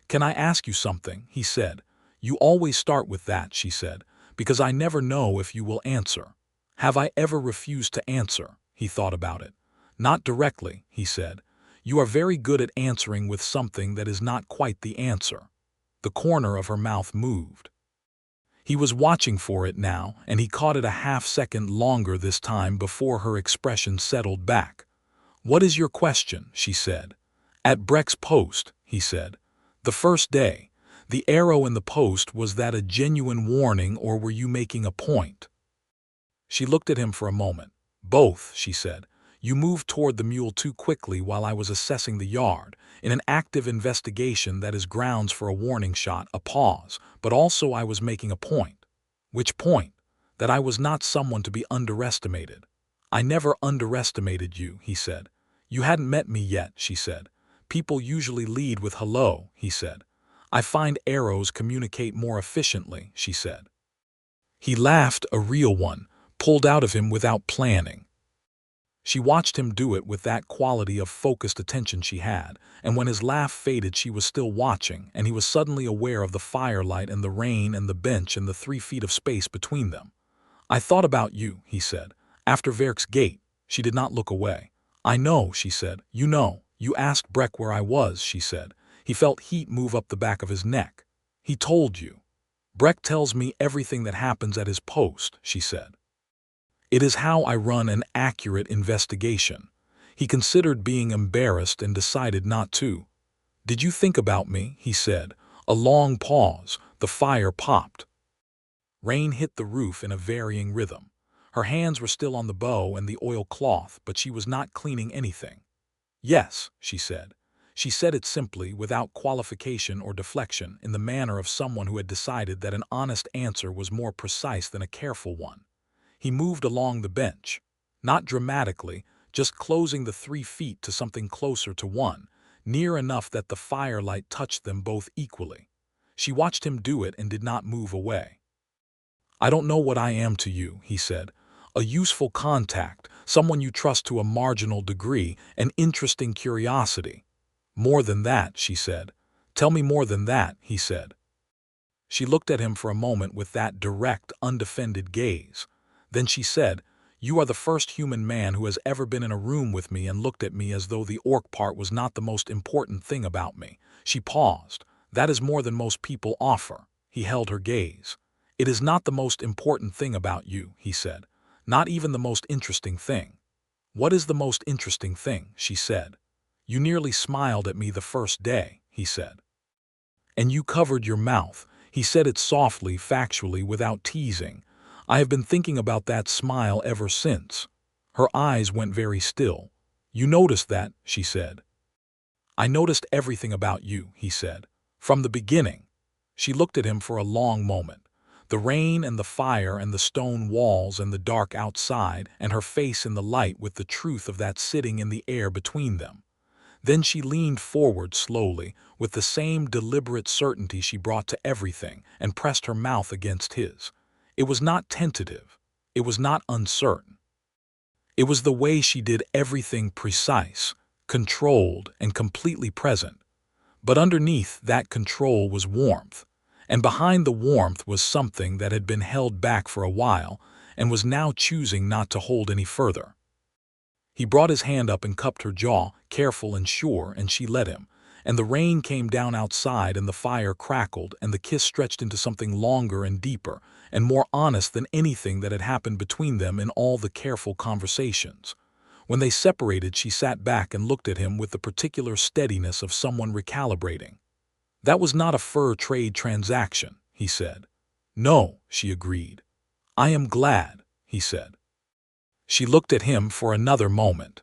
"Can I ask you something?" he said. "You always start with that," she said, "because I never know if you will answer." "Have I ever refused to answer?" He thought about it. "Not directly," he said. "You are very good at answering with something that is not quite the answer." The corner of her mouth moved. He was watching for it now, and he caught it a half-second longer this time before her expression settled back. "What is your question?" she said. "At Breck's post," he said. "The first day. The arrow in the post, was that a genuine warning, or were you making a point?" She looked at him for a moment. "Both," she said. "You moved toward the mule too quickly while I was assessing the yard, in an active investigation that is grounds for a warning shot, a pause, but also I was making a point." "Which point?" "That I was not someone to be underestimated." "I never underestimated you," he said. "You hadn't met me yet," she said. "People usually lead with hello," he said. "I find arrows communicate more efficiently," she said. He laughed, a real one, pulled out of him without planning. She watched him do it with that quality of focused attention she had, and when his laugh faded she was still watching, and he was suddenly aware of the firelight and the rain and the bench and the 3 feet of space between them. "I thought about you," he said. "After Verk's gate." She did not look away. "I know," she said. "You know. You asked Breck where I was," she said. He felt heat move up the back of his neck. "He told you." "Breck tells me everything that happens at his post," she said. "It is how I run an accurate investigation." He considered being embarrassed and decided not to. "Did you think about me?" he said. A long pause. The fire popped. Rain hit the roof in a varying rhythm. Her hands were still on the bow and the oilcloth, but she was not cleaning anything. "Yes," she said. She said it simply, without qualification or deflection, in the manner of someone who had decided that an honest answer was more precise than a careful one. He moved along the bench. Not dramatically, just closing the 3 feet to something closer to 1, near enough that the firelight touched them both equally. She watched him do it and did not move away. "I don't know what I am to you," he said. "A useful contact, someone you trust to a marginal degree, an interesting curiosity." "More than that," she said. "Tell me more than that," he said. She looked at him for a moment with that direct, undefended gaze. Then she said, "You are the first human man who has ever been in a room with me and looked at me as though the orc part was not the most important thing about me." She paused. That is more than most people offer. He held her gaze. It is not the most important thing about you, he said. Not even the most interesting thing. What is the most interesting thing, she said. You nearly smiled at me the first day, he said. And you covered your mouth. He said it softly, factually, without teasing. I have been thinking about that smile ever since. Her eyes went very still. You noticed that, she said. I noticed everything about you, he said. From the beginning. She looked at him for a long moment. The rain and the fire and the stone walls and the dark outside and her face in the light with the truth of that sitting in the air between them. Then she leaned forward slowly, with the same deliberate certainty she brought to everything, and pressed her mouth against his. It was not tentative. It was not uncertain. It was the way she did everything precise, controlled, and completely present. But underneath that control was warmth, and behind the warmth was something that had been held back for a while and was now choosing not to hold any further. He brought his hand up and cupped her jaw, careful and sure, and she let him. And the rain came down outside and the fire crackled and the kiss stretched into something longer and deeper and more honest than anything that had happened between them in all the careful conversations. When they separated, she sat back and looked at him with the particular steadiness of someone recalibrating. That was not a fur trade transaction, he said. No, she agreed. I am glad, he said. She looked at him for another moment.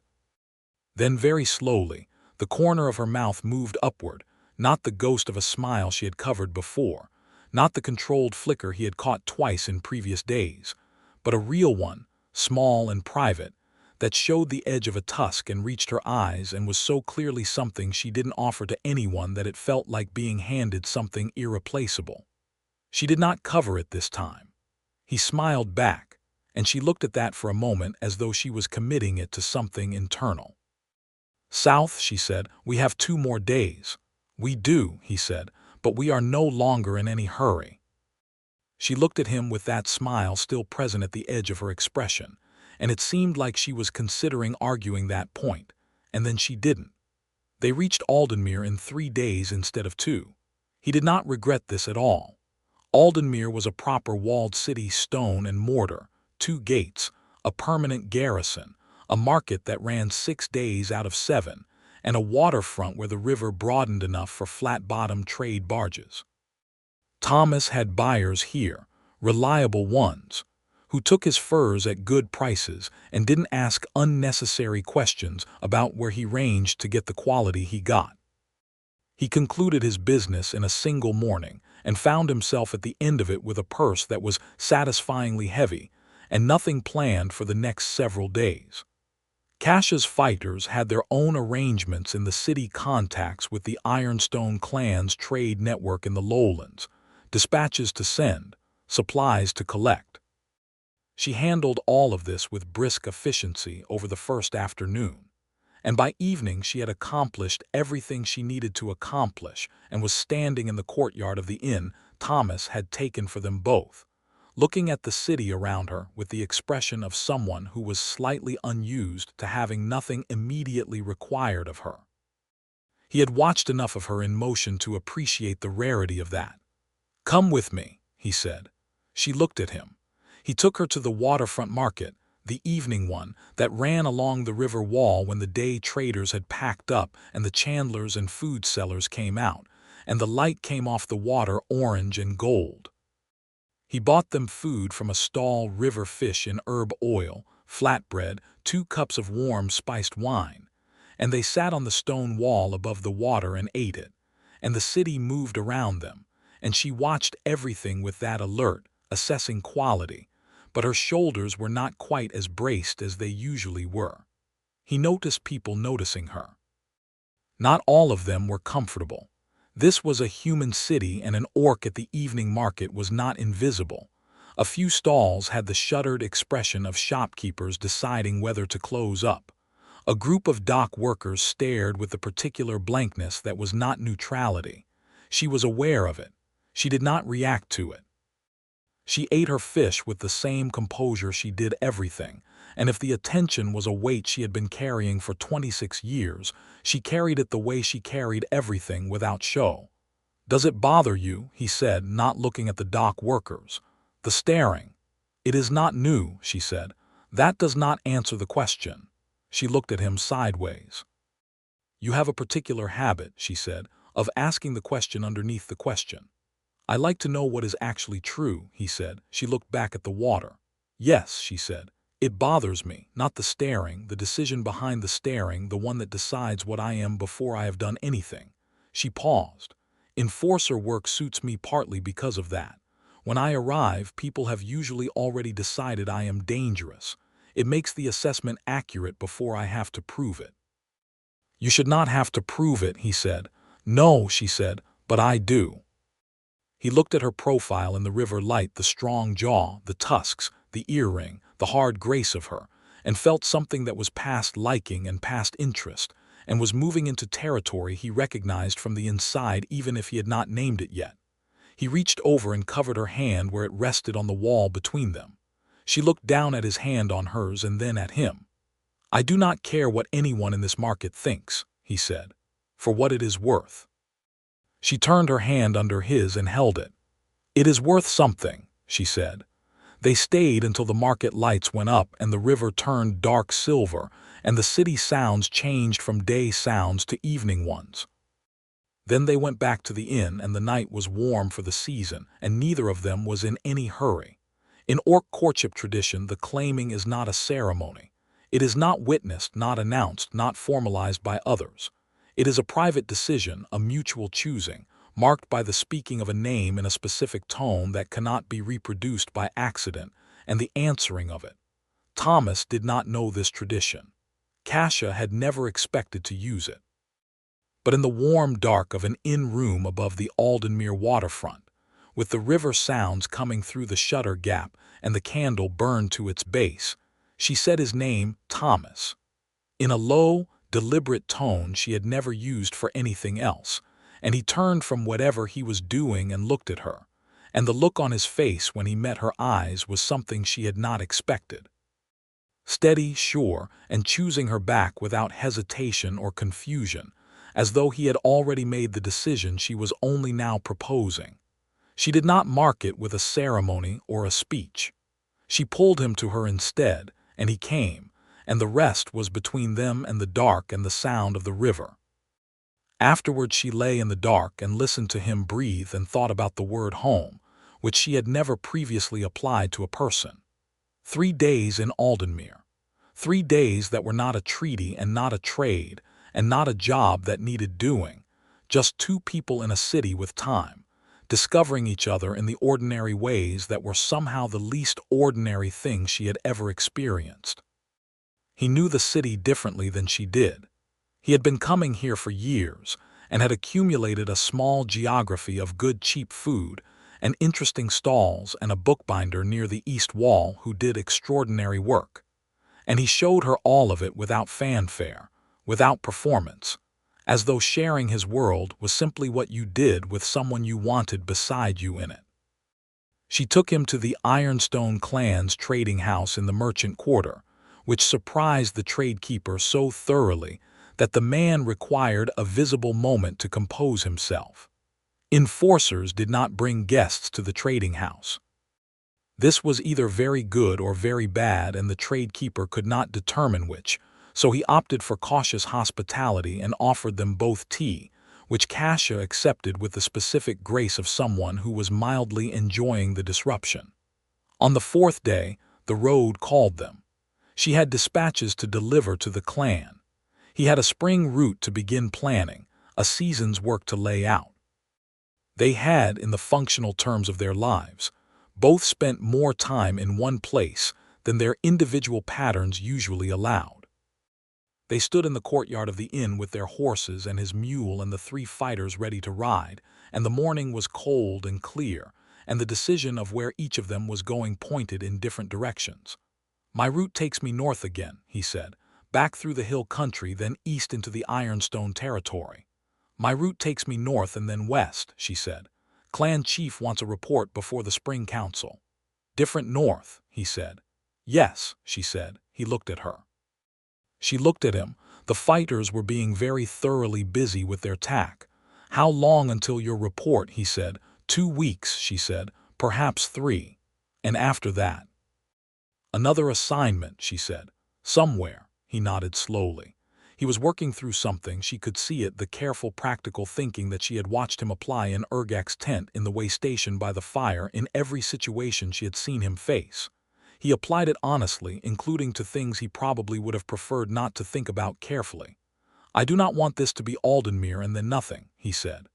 Then very slowly, the corner of her mouth moved upward, not the ghost of a smile she had covered before, not the controlled flicker he had caught twice in previous days, but a real one, small and private, that showed the edge of a tusk and reached her eyes and was so clearly something she didn't offer to anyone that it felt like being handed something irreplaceable. She did not cover it this time. He smiled back, and she looked at that for a moment as though she was committing it to something internal. South, she said, we have 2 more days. We do, he said, but we are no longer in any hurry. She looked at him with that smile still present at the edge of her expression, and it seemed like she was considering arguing that point, and then she didn't. They reached Aldenmere in 3 days instead of 2. He did not regret this at all. Aldenmere was a proper walled city, stone and mortar, 2 gates, a permanent garrison, a market that ran 6 days out of 7, and a waterfront where the river broadened enough for flat-bottomed trade barges. Thomas had buyers here, reliable ones, who took his furs at good prices and didn't ask unnecessary questions about where he ranged to get the quality he got. He concluded his business in a single morning and found himself at the end of it with a purse that was satisfyingly heavy and nothing planned for the next several days. Kasha's fighters had their own arrangements in the city, contacts with the Ironstone Clan's trade network in the lowlands, dispatches to send, supplies to collect. She handled all of this with brisk efficiency over the first afternoon, and by evening she had accomplished everything she needed to accomplish and was standing in the courtyard of the inn Thomas had taken for them both, looking at the city around her with the expression of someone who was slightly unused to having nothing immediately required of her. He had watched enough of her in motion to appreciate the rarity of that. Come with me, he said. She looked at him. He took her to the waterfront market, the evening one that ran along the river wall when the day traders had packed up and the chandlers and food sellers came out, and the light came off the water orange and gold. He bought them food from a stall, river fish in herb oil, flatbread, 2 cups of warm spiced wine, and they sat on the stone wall above the water and ate it, and the city moved around them, and she watched everything with that alert, assessing quality, but her shoulders were not quite as braced as they usually were. He noticed people noticing her. Not all of them were comfortable. This was a human city, and an orc at the evening market was not invisible. A few stalls had the shuttered expression of shopkeepers deciding whether to close up. A group of dock workers stared with the particular blankness that was not neutrality. She was aware of it. She did not react to it. She ate her fish with the same composure she did everything, and if the attention was a weight she had been carrying for 26 years, she carried it the way she carried everything, without show. "Does it bother you?" he said, not looking at the dock workers. "The staring." "It is not new," she said. "That does not answer the question." She looked at him sideways. "You have a particular habit," she said, "of asking the question underneath the question." "I like to know what is actually true," he said. She looked back at the water. "Yes," she said. "It bothers me, not the staring, the decision behind the staring, the one that decides what I am before I have done anything." She paused. "Enforcer work suits me partly because of that. When I arrive, people have usually already decided I am dangerous. It makes the assessment accurate before I have to prove it." "You should not have to prove it," he said. "No," she said, "but I do." He looked at her profile in the river light, the strong jaw, the tusks, the earring, the hard grace of her, and felt something that was past liking and past interest, and was moving into territory he recognized from the inside even if he had not named it yet. He reached over and covered her hand where it rested on the wall between them. She looked down at his hand on hers and then at him. "I do not care what anyone in this market thinks," he said, "for what it is worth." She turned her hand under his and held it. "It is worth something," she said. They stayed until the market lights went up and the river turned dark silver and the city sounds changed from day sounds to evening ones. Then they went back to the inn and the night was warm for the season and neither of them was in any hurry. In Orc courtship tradition, the claiming is not a ceremony. It is not witnessed, not announced, not formalized by others. It is a private decision, a mutual choosing, marked by the speaking of a name in a specific tone that cannot be reproduced by accident, and the answering of it. Thomas did not know this tradition. Kasha had never expected to use it. But in the warm dark of an inn room above the Aldenmere waterfront, with the river sounds coming through the shutter gap and the candle burned to its base, she said his name, Thomas, in a low, deliberate tone she had never used for anything else, and he turned from whatever he was doing and looked at her, and the look on his face when he met her eyes was something she had not expected. Steady, sure, and choosing her back without hesitation or confusion, as though he had already made the decision she was only now proposing. She did not mark it with a ceremony or a speech. She pulled him to her instead, and he came, and the rest was between them and the dark and the sound of the river. Afterward she lay in the dark and listened to him breathe and thought about the word home, which she had never previously applied to a person. 3 days in Aldenmere. 3 days that were not a treaty and not a trade, and not a job that needed doing, just 2 people in a city with time, discovering each other in the ordinary ways that were somehow the least ordinary things she had ever experienced. He knew the city differently than she did. He had been coming here for years and had accumulated a small geography of good cheap food and interesting stalls and a bookbinder near the east wall who did extraordinary work. And he showed her all of it without fanfare, without performance, as though sharing his world was simply what you did with someone you wanted beside you in it. She took him to the Ironstone Clan's trading house in the merchant quarter, which surprised the tradekeeper so thoroughly that the man required a visible moment to compose himself. Enforcers did not bring guests to the trading house. This was either very good or very bad, and the tradekeeper could not determine which, so he opted for cautious hospitality and offered them both tea, which Kasha accepted with the specific grace of someone who was mildly enjoying the disruption. On the 4th day, the road called them. She had dispatches to deliver to the clan. He had a spring route to begin planning, a season's work to lay out. They had, in the functional terms of their lives, both spent more time in one place than their individual patterns usually allowed. They stood in the courtyard of the inn with their horses and his mule and the 3 fighters ready to ride, and the morning was cold and clear, and the decision of where each of them was going pointed in different directions. "My route takes me north again," he said, "back through the hill country, then east into the Ironstone territory." "My route takes me north and then west," she said. "Clan chief wants a report before the spring council." "Different north," he said. "Yes," she said. He looked at her. She looked at him. The fighters were being very thoroughly busy with their tack. "How long until your report?" he said. "2 weeks," she said. "Perhaps 3. And after that?" "Another assignment," she said. "Somewhere." He nodded slowly. He was working through something. She could see it, the careful, practical thinking that she had watched him apply in Urgak's tent, in the way station by the fire, in every situation she had seen him face. He applied it honestly, including to things he probably would have preferred not to think about carefully. "I do not want this to be Aldenmere and then nothing," he said.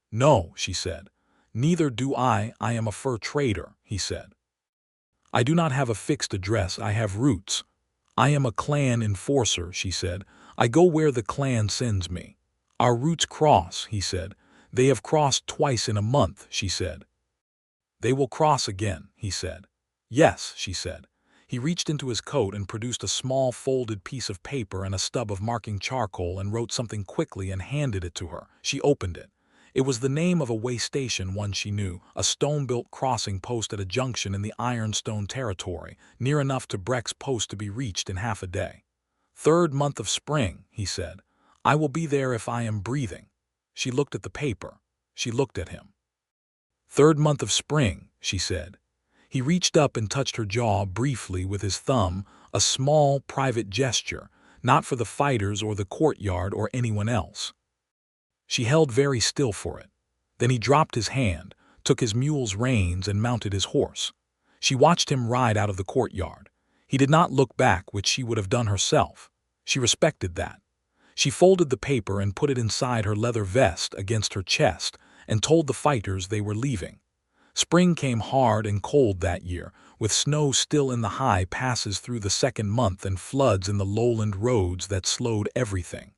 "No," she said. "Neither do I. I am a fur trader," he said. "I do not have a fixed address. I have roots. I am a clan enforcer," she said. "I go where the clan sends me." "Our routes cross," he said. "They have crossed twice in a month," she said. "They will cross again," he said. "Yes," she said. He reached into his coat and produced a small folded piece of paper and a stub of marking charcoal and wrote something quickly and handed it to her. She opened it. It was the name of a way station, one she knew, a stone-built crossing post at a junction in the Ironstone territory, near enough to Breck's post to be reached in half a day. "3rd month of spring," he said. "I will be there if I am breathing." She looked at the paper. She looked at him. "3rd month of spring," she said. He reached up and touched her jaw briefly with his thumb, a small, private gesture, not for the fighters or the courtyard or anyone else. She held very still for it. Then he dropped his hand, took his mule's reins, and mounted his horse. She watched him ride out of the courtyard. He did not look back, which she would have done herself. She respected that. She folded the paper and put it inside her leather vest against her chest and told the fighters they were leaving. Spring came hard and cold that year, with snow still in the high passes through the 2nd month and floods in the lowland roads that slowed everything.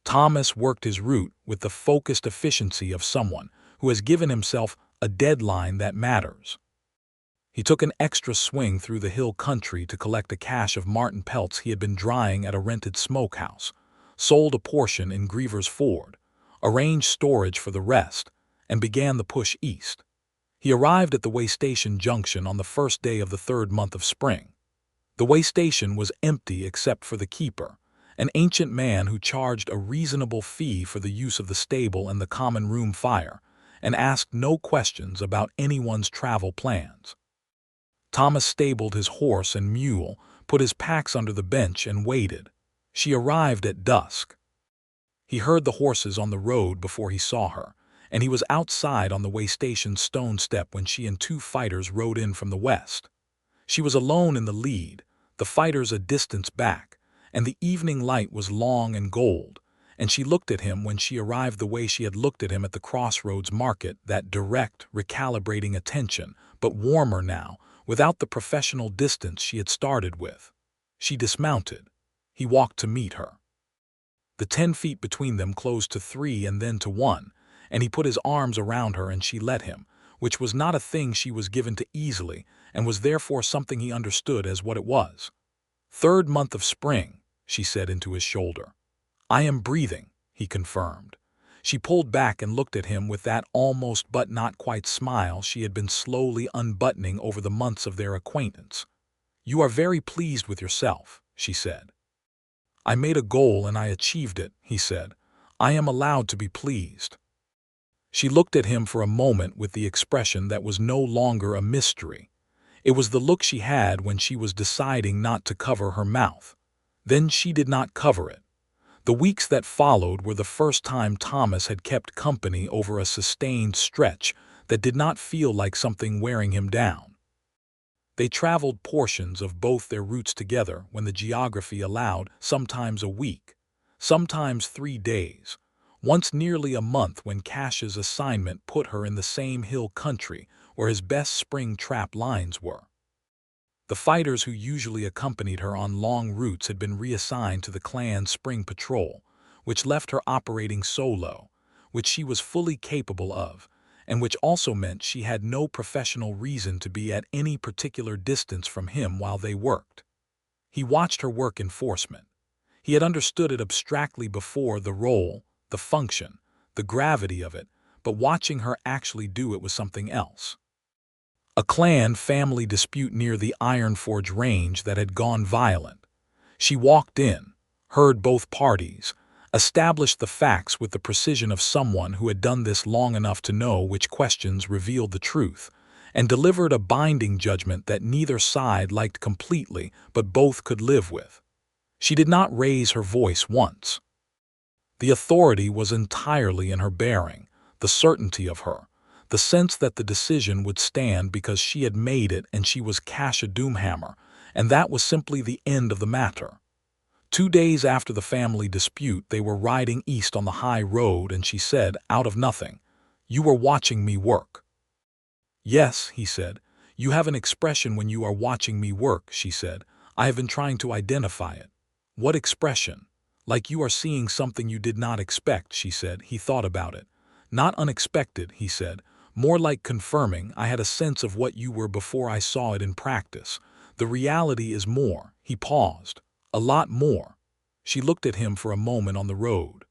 Thomas worked his route with the focused efficiency of someone who has given himself a deadline that matters. He took an extra swing through the hill country to collect a cache of marten pelts he had been drying at a rented smokehouse, sold a portion in Griever's Ford, arranged storage for the rest, and began the push east. He arrived at the way station junction on the 1st day of the 3rd month of spring. The way station was empty except for the keeper, an ancient man who charged a reasonable fee for the use of the stable and the common room fire, and asked no questions about anyone's travel plans. Thomas stabled his horse and mule, put his packs under the bench, and waited. She arrived at dusk. He heard the horses on the road before he saw her, and he was outside on the way station's stone step when she and 2 fighters rode in from the west. She was alone in the lead, the fighters a distance back, and the evening light was long and gold, and she looked at him when she arrived the way she had looked at him at the crossroads market, that direct, recalibrating attention, but warmer now, without the professional distance she had started with. She dismounted. He walked to meet her. The 10 feet between them closed to 3 and then to 1, and he put his arms around her and she let him, which was not a thing she was given to easily and was therefore something he understood as what it was. "3rd month of spring," she said into his shoulder. "I am breathing," he confirmed. She pulled back and looked at him with that almost but not quite smile she had been slowly unbuttoning over the months of their acquaintance. "You are very pleased with yourself," she said. "I made a goal and I achieved it," he said. "I am allowed to be pleased." She looked at him for a moment with the expression that was no longer a mystery. It was the look she had when she was deciding not to cover her mouth. Then she did not cover it. The weeks that followed were the first time Thomas had kept company over a sustained stretch that did not feel like something wearing him down. They traveled portions of both their routes together when the geography allowed, sometimes a week, sometimes 3 days, once nearly a month when Kasha's assignment put her in the same hill country where his best spring trap lines were. The fighters who usually accompanied her on long routes had been reassigned to the clan's spring patrol, which left her operating solo, which she was fully capable of, and which also meant she had no professional reason to be at any particular distance from him while they worked. He watched her work enforcement. He had understood it abstractly before, the role, the function, the gravity of it, but watching her actually do it was something else. A clan family dispute near the Ironforge range that had gone violent. She walked in, heard both parties, established the facts with the precision of someone who had done this long enough to know which questions revealed the truth, and delivered a binding judgment that neither side liked completely but both could live with. She did not raise her voice once. The authority was entirely in her bearing, the certainty of her, the sense that the decision would stand because she had made it and she was Kasha Doomhammer, and that was simply the end of the matter. 2 days after the family dispute, they were riding east on the high road, and she said, out of nothing, "You were watching me work." "Yes," he said. "You have an expression when you are watching me work," she said. "I have been trying to identify it." "What expression?" "Like you are seeing something you did not expect," she said. He thought about it. "Not unexpected," he said. "More like confirming. I had a sense of what you were before I saw it in practice. The reality is more." He paused. "A lot more." She looked at him for a moment on the road.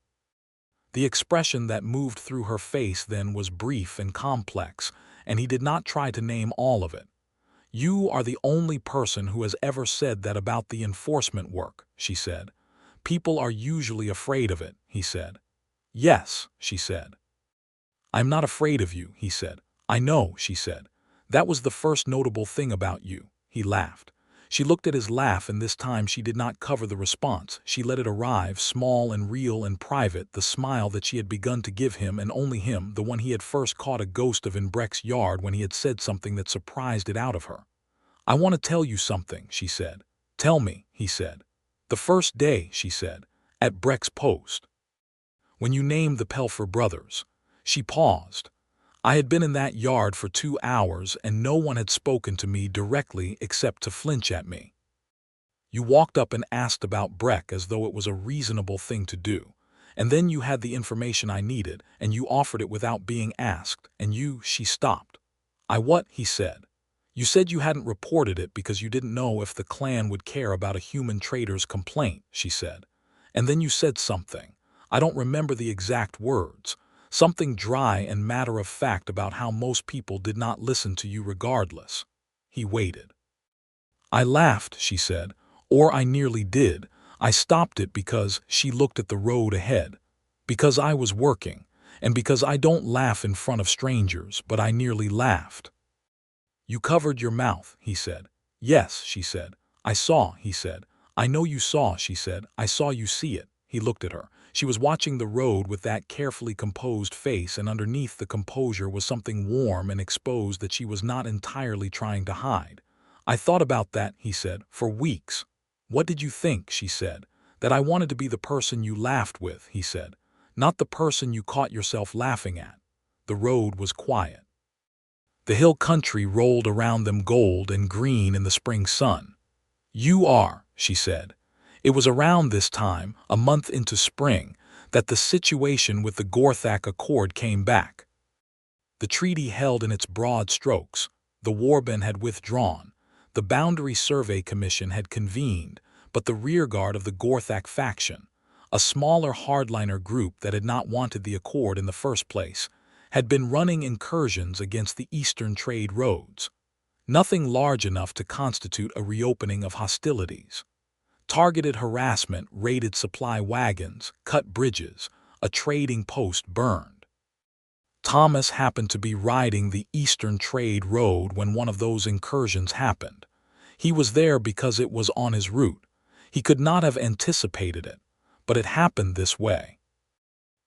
The expression that moved through her face then was brief and complex, and he did not try to name all of it. "You are the only person who has ever said that about the enforcement work," she said. "People are usually afraid of it," he said. "Yes," she said. "I'm not afraid of you," he said. "I know," she said. "That was the first notable thing about you." He laughed. She looked at his laugh, and this time she did not cover the response. She let it arrive, small and real and private, the smile that she had begun to give him and only him, the one he had first caught a ghost of in Breck's yard when he had said something that surprised it out of her. "I want to tell you something," she said. "Tell me," he said. "The first day," she said, "at Breck's post. When you named the Pelfer brothers." She paused. "I had been in that yard for 2 hours, and no one had spoken to me directly except to flinch at me. You walked up and asked about Breck as though it was a reasonable thing to do. And then you had the information I needed, and you offered it without being asked, and you—" She stopped. "I what?" he said. "You said you hadn't reported it because you didn't know if the clan would care about a human trader's complaint," she said. "And then you said something. I don't remember the exact words. Something dry and matter-of-fact about how most people did not listen to you regardless." He waited. "I laughed," she said, "or I nearly did. I stopped it because," she looked at the road ahead, "because I was working, and because I don't laugh in front of strangers, but I nearly laughed." "You covered your mouth," he said. "Yes," she said. "I saw," he said. "I know you saw," she said. "I saw you see it." He looked at her. She was watching the road with that carefully composed face, and underneath the composure was something warm and exposed that she was not entirely trying to hide. "I thought about that," he said, "for weeks." "What did you think?" she said. "That I wanted to be the person you laughed with," he said. "Not the person you caught yourself laughing at." The road was quiet. The hill country rolled around them, gold and green in the spring sun. "You are," she said. It was around this time, a month into spring, that the situation with the Gorthak Accord came back. The treaty held in its broad strokes. The warband had withdrawn. The Boundary Survey Commission had convened, but the rearguard of the Gorthak faction, a smaller hardliner group that had not wanted the accord in the first place, had been running incursions against the eastern trade roads. Nothing large enough to constitute a reopening of hostilities. Targeted harassment, raided supply wagons, cut bridges, a trading post burned. Thomas happened to be riding the Eastern Trade Road when one of those incursions happened. He was there because it was on his route. He could not have anticipated it, but it happened this way.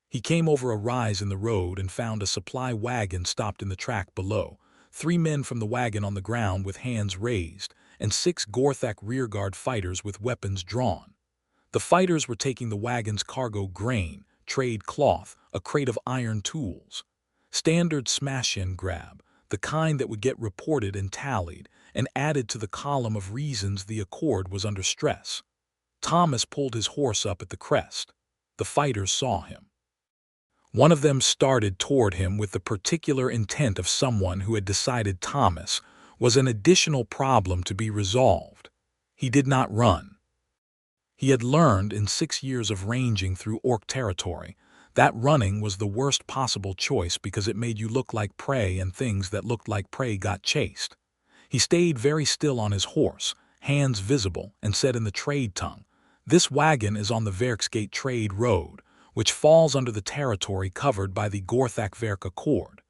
He came over a rise in the road and found a supply wagon stopped in the track below, 3 men from the wagon on the ground with hands raised, and 6 Gorthak rearguard fighters with weapons drawn. The fighters were taking the wagon's cargo: grain, trade cloth, a crate of iron tools. Standard smash-in grab, the kind that would get reported and tallied, and added to the column of reasons the accord was under stress. Thomas pulled his horse up at the crest. The fighters saw him. One of them started toward him with the particular intent of someone who had decided Thomas was an additional problem to be resolved. He did not run. He had learned in 6 years of ranging through orc territory that running was the worst possible choice because it made you look like prey, and things that looked like prey got chased. He stayed very still on his horse, hands visible, and said in the trade tongue, "This wagon is on the Verksgate Trade Road. which falls under the territory covered by the Gorthakverk Accord.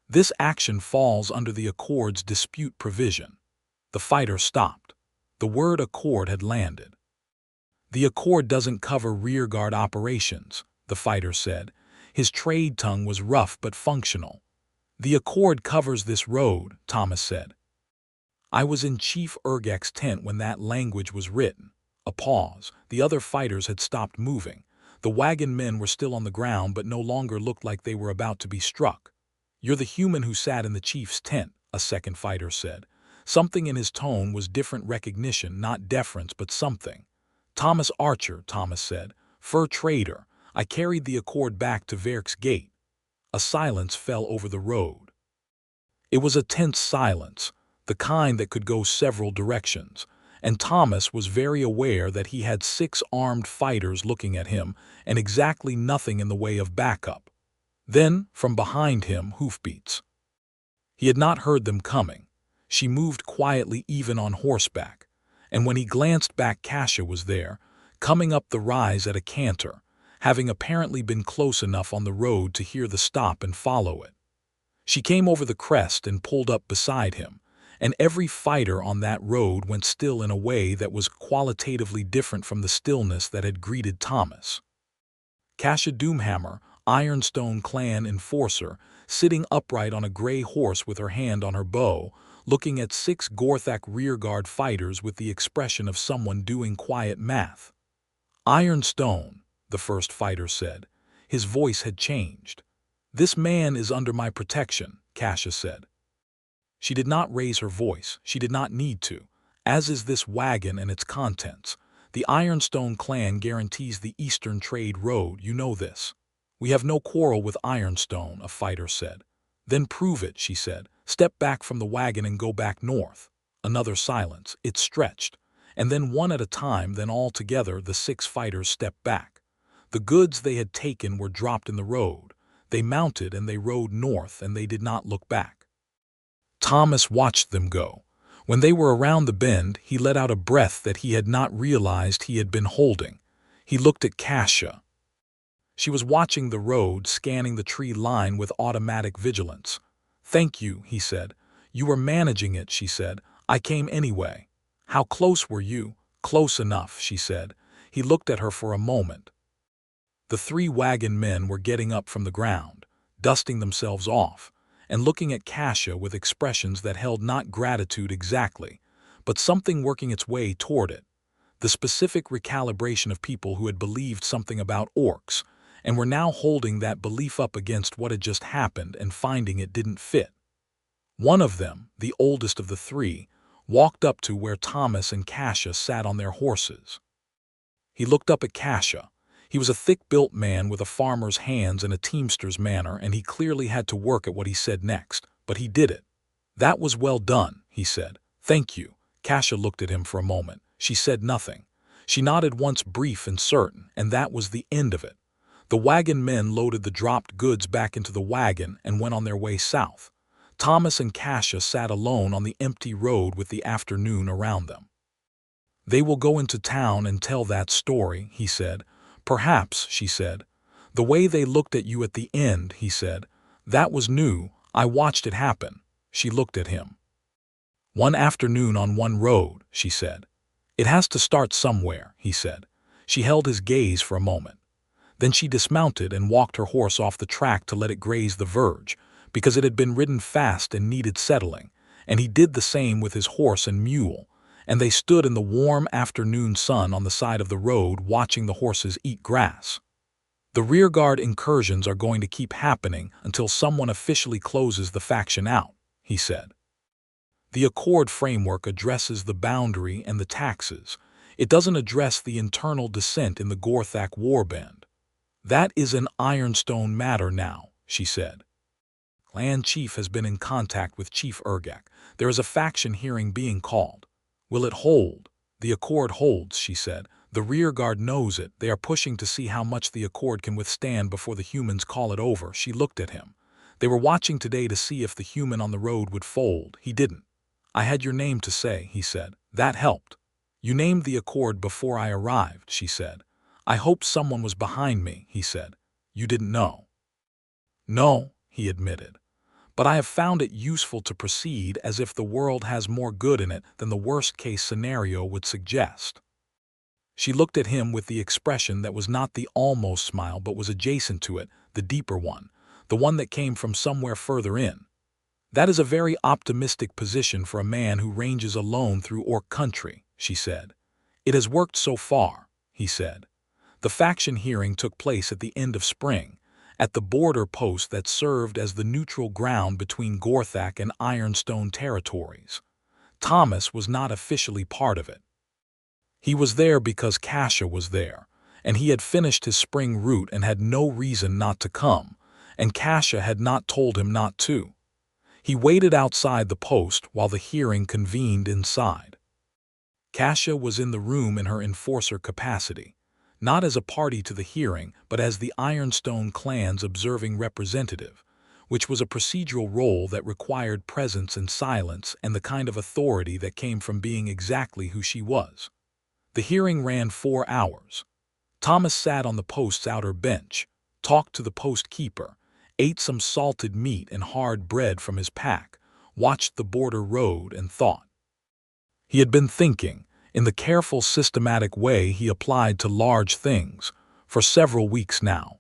This action falls under the Accord's dispute provision. The fighter stopped. The word Accord had landed. The Accord doesn't cover rearguard operations, the fighter said. His trade tongue was rough but functional. The Accord covers this road, Thomas said. I was in Chief Urgak's tent when that language was written. A pause. The other fighters had stopped moving. The wagon men were still on the ground but no longer looked like they were about to be struck. You're the human who sat in the chief's tent, a second fighter said. Something in his tone was different recognition, not deference, but something. Thomas Archer, Thomas said. Fur trader. I carried the Accord back to Verk's gate. A silence fell over the road. It was a tense silence, the kind that could go several directions, and Thomas was very aware that he had 6 armed fighters looking at him and exactly nothing in the way of backup. Then, from behind him, hoofbeats. He had not heard them coming. She moved quietly even on horseback, and when he glanced back, Kasha was there, coming up the rise at a canter, having apparently been close enough on the road to hear the stop and follow it. She came over the crest and pulled up beside him, and every fighter on that road went still in a way that was qualitatively different from the stillness that had greeted Thomas. Kasha Doomhammer, Ironstone Clan enforcer, sitting upright on a gray horse with her hand on her bow, looking at 6 Gorthak rearguard fighters with the expression of someone doing quiet math. Ironstone, the first fighter said. His voice had changed. This man is under my protection, Kasha said. She did not raise her voice. She did not need to, as is this wagon and its contents. The Ironstone Clan guarantees the Eastern Trade Road, you know this. We have no quarrel with Ironstone, a fighter said. Then prove it, she said. Step back from the wagon and go back north. Another silence. It stretched. And then one at a time, then all together, the 6 fighters stepped back. The goods they had taken were dropped in the road. They mounted and they rode north, and they did not look back. Thomas watched them go. When they were around the bend, he let out a breath that he had not realized he had been holding. He looked at Kasha. She was watching the road, scanning the tree line with automatic vigilance. Thank you, he said. You were managing it, she said. I came anyway. How close were you? Close enough, she said. He looked at her for a moment. The 3 wagon men were getting up from the ground, dusting themselves off, and looking at Kasha with expressions that held not gratitude exactly, but something working its way toward it. The specific recalibration of people who had believed something about orcs, and were now holding that belief up against what had just happened and finding it didn't fit. One of them, the oldest of the 3, walked up to where Thomas and Kasha sat on their horses. He looked up at Kasha. He was a thick-built man with a farmer's hands and a teamster's manner, and he clearly had to work at what he said next, but he did it. That was well done, he said. Thank you. Kasha looked at him for a moment. She said nothing. She nodded once, brief and certain, and that was the end of it. The wagon men loaded the dropped goods back into the wagon and went on their way south. Thomas and Kasha sat alone on the empty road with the afternoon around them. They will go into town and tell that story, he said. Perhaps, she said. The way they looked at you at the end, he said. That was new. I watched it happen. She looked at him. One afternoon on one road, she said. It has to start somewhere, he said. She held his gaze for a moment. Then she dismounted and walked her horse off the track to let it graze the verge, because it had been ridden fast and needed settling, and he did the same with his horse and mule, and they stood in the warm afternoon sun on the side of the road watching the horses eat grass. The rearguard incursions are going to keep happening until someone officially closes the faction out, he said. The Accord framework addresses the boundary and the taxes. It doesn't address the internal dissent in the Gorthak warband. That is an Ironstone matter now, she said. Clan Chief has been in contact with Chief Urgak. There is a faction hearing being called. Will it hold? The Accord holds, she said. The rearguard knows it. They are pushing to see how much the Accord can withstand before the humans call it over. She looked at him. They were watching today to see if the human on the road would fold. He didn't. I had your name to say, he said. That helped. You named the Accord before I arrived, she said. I hoped someone was behind me, he said. You didn't know. No, he admitted. But I have found it useful to proceed as if the world has more good in it than the worst-case scenario would suggest. She looked at him with the expression that was not the almost smile but was adjacent to it, the deeper one, the one that came from somewhere further in. That is a very optimistic position for a man who ranges alone through Orc country, she said. It has worked so far, he said. The faction hearing took place at the end of spring, at the border post that served as the neutral ground between Gorthak and Ironstone territories. Thomas was not officially part of it. He was there because Kasha was there, and he had finished his spring route and had no reason not to come, and Kasha had not told him not to. He waited outside the post while the hearing convened inside. Kasha was in the room in her enforcer capacity, not as a party to the hearing, but as the Ironstone Clan's observing representative, which was a procedural role that required presence and silence and the kind of authority that came from being exactly who she was. The hearing ran 4 hours. Thomas sat on the post's outer bench, talked to the post keeper, ate some salted meat and hard bread from his pack, watched the border road and thought. He had been thinking, in the careful, systematic way he applied to large things, for several weeks now.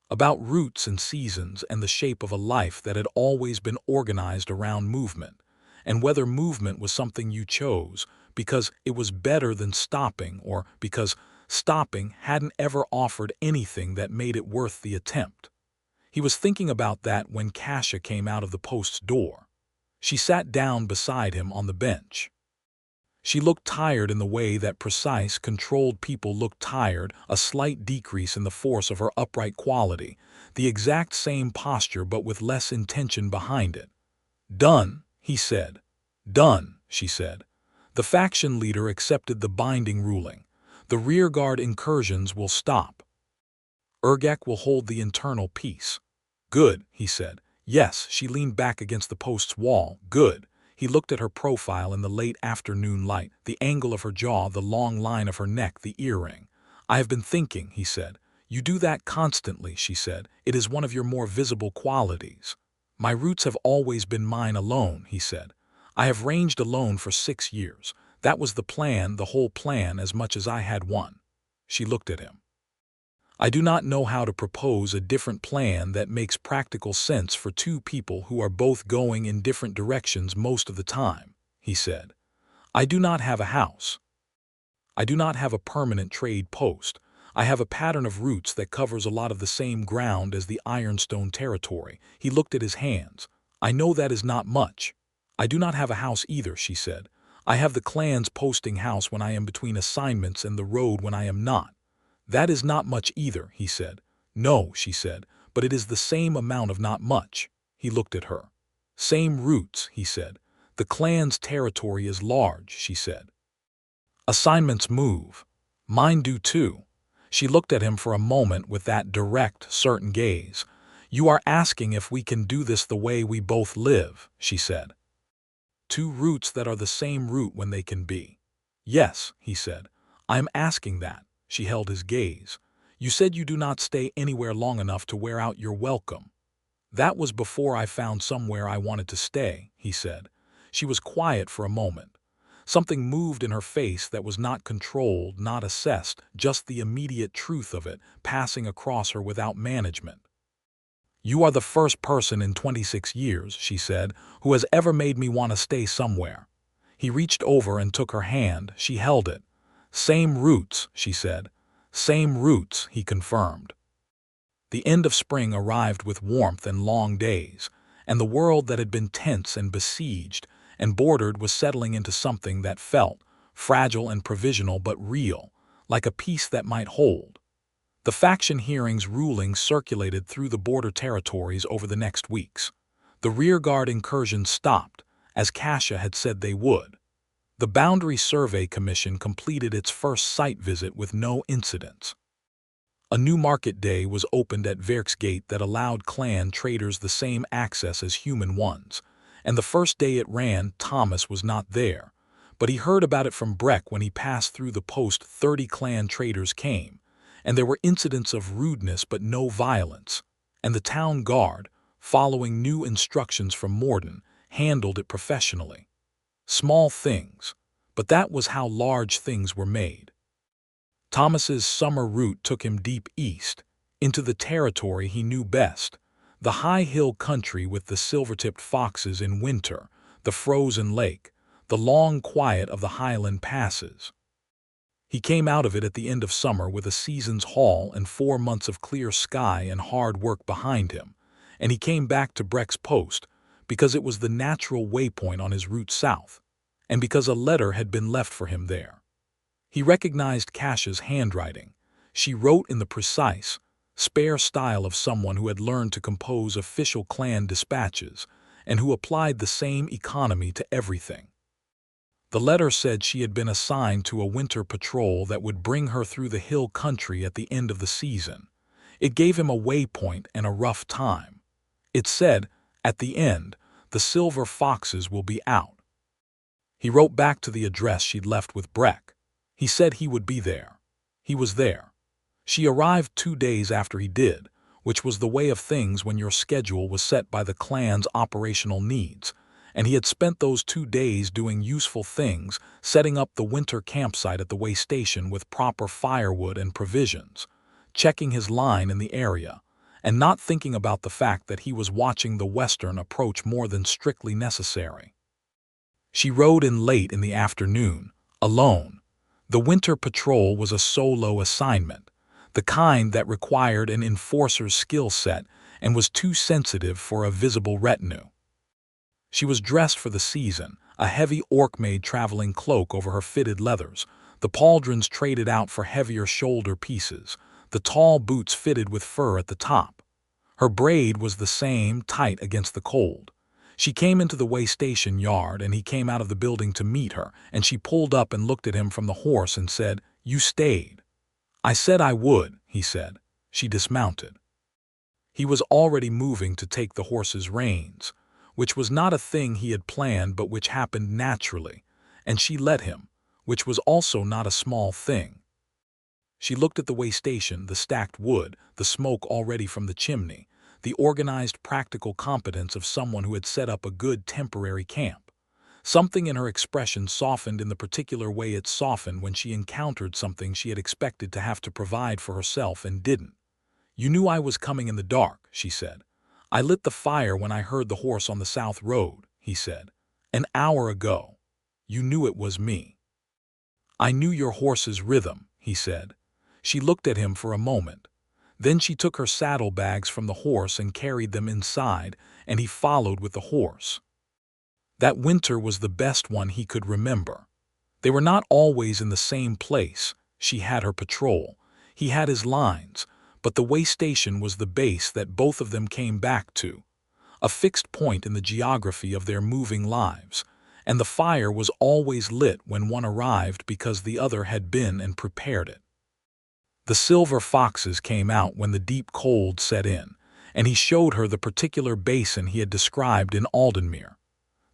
About routes and seasons and the shape of a life that had always been organized around movement, and whether movement was something you chose because it was better than stopping or because stopping hadn't ever offered anything that made it worth the attempt. He was thinking about that when Kasha came out of the post's door. She sat down beside him on the bench. She looked tired in the way that precise, controlled people look tired, a slight decrease in the force of her upright quality, the exact same posture but with less intention behind it. "Done," he said. "Done," she said. The faction leader accepted the binding ruling. The rearguard incursions will stop. Urgak will hold the internal peace. "Good," he said. Yes, she leaned back against the post's wall. Good. He looked at her profile in the late afternoon light, the angle of her jaw, the long line of her neck, the earring. "I have been thinking," he said. "You do that constantly," she said. "It is one of your more visible qualities." "My roots have always been mine alone," he said. "I have ranged alone for 6 years. That was the plan, the whole plan, as much as I had one." She looked at him. "I do not know how to propose a different plan that makes practical sense for two people who are both going in different directions most of the time," he said. "I do not have a house. I do not have a permanent trade post. I have a pattern of routes that covers a lot of the same ground as the Ironstone territory." He looked at his hands. "I know that is not much." "I do not have a house either," she said. "I have the clan's posting house when I am between assignments and the road when I am not." "That is not much either," he said. "No," she said, "but it is the same amount of not much." He looked at her. "Same roots," he said. "The clan's territory is large," she said. "Assignments move. Mine do too." She looked at him for a moment with that direct, certain gaze. "You are asking if we can do this the way we both live," she said. "Two roots that are the same root when they can be." "Yes," he said. "I am asking that." She held his gaze. "You said you do not stay anywhere long enough to wear out your welcome." "That was before I found somewhere I wanted to stay," he said. She was quiet for a moment. Something moved in her face that was not controlled, not assessed, just the immediate truth of it passing across her without management. "You are the first person in 26 years," she said, "who has ever made me want to stay somewhere." He reached over and took her hand. She held it. "Same roots," she said. "Same roots," he confirmed. The end of spring arrived with warmth and long days, and the world that had been tense and besieged and bordered was settling into something that felt fragile and provisional but real, like a peace that might hold. The faction hearings rulings circulated through the border territories over the next weeks. The rearguard incursions stopped, as Kasha had said they would. The Boundary Survey Commission completed its first site visit with no incidents. A new market day was opened at Verksgate that allowed clan traders the same access as human ones, and the first day it ran, Thomas was not there, but he heard about it from Breck when he passed through the post. 30 clan traders came, and there were incidents of rudeness but no violence, and the town guard, following new instructions from Morden, handled it professionally. Small things, but that was how large things were made. Thomas's summer route took him deep east, into the territory he knew best, the high hill country with the silver-tipped foxes in winter, the frozen lake, the long quiet of the highland passes. He came out of it at the end of summer with a season's haul and 4 months of clear sky and hard work behind him, and he came back to Breck's Post because it was the natural waypoint on his route south, and because a letter had been left for him there. He recognized Kasha's handwriting. She wrote in the precise, spare style of someone who had learned to compose official clan dispatches and who applied the same economy to everything. The letter said she had been assigned to a winter patrol that would bring her through the hill country at the end of the season. It gave him a waypoint and a rough time. It said, at the end, the silver foxes will be out. He wrote back to the address she'd left with Breck. He said he would be there. He was there. She arrived 2 days after he did, which was the way of things when your schedule was set by the clan's operational needs, and he had spent those 2 days doing useful things, setting up the winter campsite at the way station with proper firewood and provisions, checking his line in the area, and not thinking about the fact that he was watching the western approach more than strictly necessary. She rode in late in the afternoon, alone. The winter patrol was a solo assignment, the kind that required an enforcer's skill set and was too sensitive for a visible retinue. She was dressed for the season, a heavy orc-made traveling cloak over her fitted leathers, the pauldrons traded out for heavier shoulder pieces, the tall boots fitted with fur at the top. Her braid was the same, tight against the cold. She came into the way station yard and he came out of the building to meet her, and she pulled up and looked at him from the horse and said, "You stayed." "I said I would," he said. She dismounted. He was already moving to take the horse's reins, which was not a thing he had planned but which happened naturally, and she let him, which was also not a small thing. She looked at the way station, the stacked wood, the smoke already from the chimney, the organized practical competence of someone who had set up a good temporary camp. Something in her expression softened in the particular way it softened when she encountered something she had expected to have to provide for herself and didn't. "You knew I was coming in the dark," she said. "I lit the fire when I heard the horse on the south road," he said. "An hour ago. You knew it was me." "I knew your horse's rhythm," he said. She looked at him for a moment. Then she took her saddlebags from the horse and carried them inside, and he followed with the horse. That winter was the best one he could remember. They were not always in the same place. She had her patrol. He had his lines, but the way station was the base that both of them came back to, a fixed point in the geography of their moving lives, and the fire was always lit when one arrived because the other had been and prepared it. The silver foxes came out when the deep cold set in, and he showed her the particular basin he had described in Aldenmere,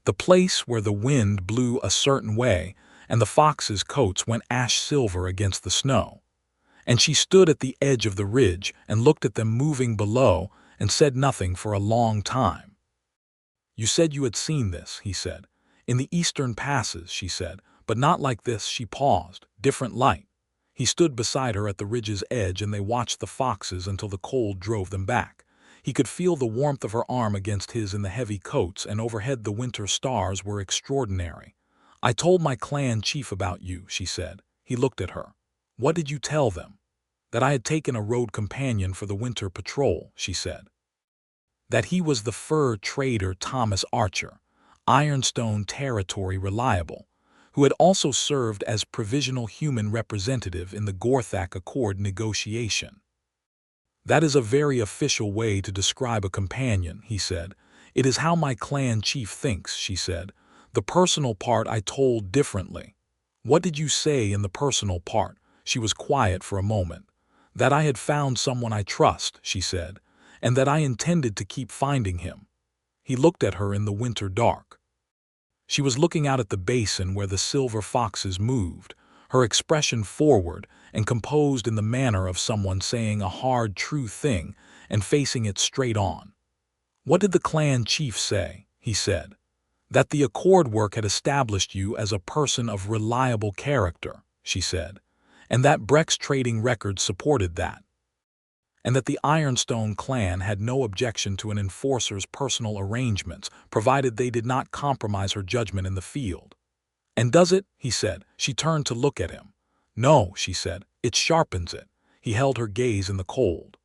the place where the wind blew a certain way and the foxes' coats went ash silver against the snow. And she stood at the edge of the ridge and looked at them moving below and said nothing for a long time. "You said you had seen this," he said. "In the eastern passes," she said, "but not like this." She paused. "Different light." He stood beside her at the ridge's edge and they watched the foxes until the cold drove them back. He could feel the warmth of her arm against his in the heavy coats, and overhead the winter stars were extraordinary. "I told my clan chief about you," she said. He looked at her. "What did you tell them?" "That I had taken a road companion for the winter patrol," she said. "That he was the fur trader Thomas Archer, Ironstone Territory reliable, who had also served as provisional human representative in the Gorthak Accord negotiation." "That is a very official way to describe a companion," he said. "It is how my clan chief thinks," she said. "The personal part I told differently." "What did you say in the personal part?" She was quiet for a moment. "That I had found someone I trust," she said, "and that I intended to keep finding him." He looked at her in the winter dark. She was looking out at the basin where the silver foxes moved, her expression forward and composed in the manner of someone saying a hard, true thing and facing it straight on. "What did the clan chief say?" he said. "That the accord work had established you as a person of reliable character," she said, "and that Breck's trading records supported that, and that the Ironstone Clan had no objection to an enforcer's personal arrangements, provided they did not compromise her judgment in the field." "And does it?" he said. She turned to look at him. "No," she said, "it sharpens it." He held her gaze in the cold.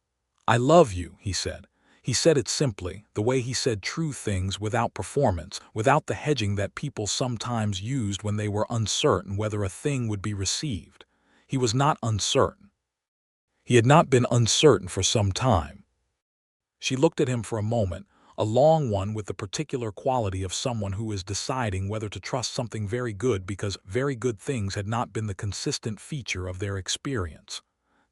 "I love you," he said. He said it simply, the way he said true things, without performance, without the hedging that people sometimes used when they were uncertain whether a thing would be received. He was not uncertain. He had not been uncertain for some time. She looked at him for a moment, a long one, with the particular quality of someone who is deciding whether to trust something very good because very good things had not been the consistent feature of their experience.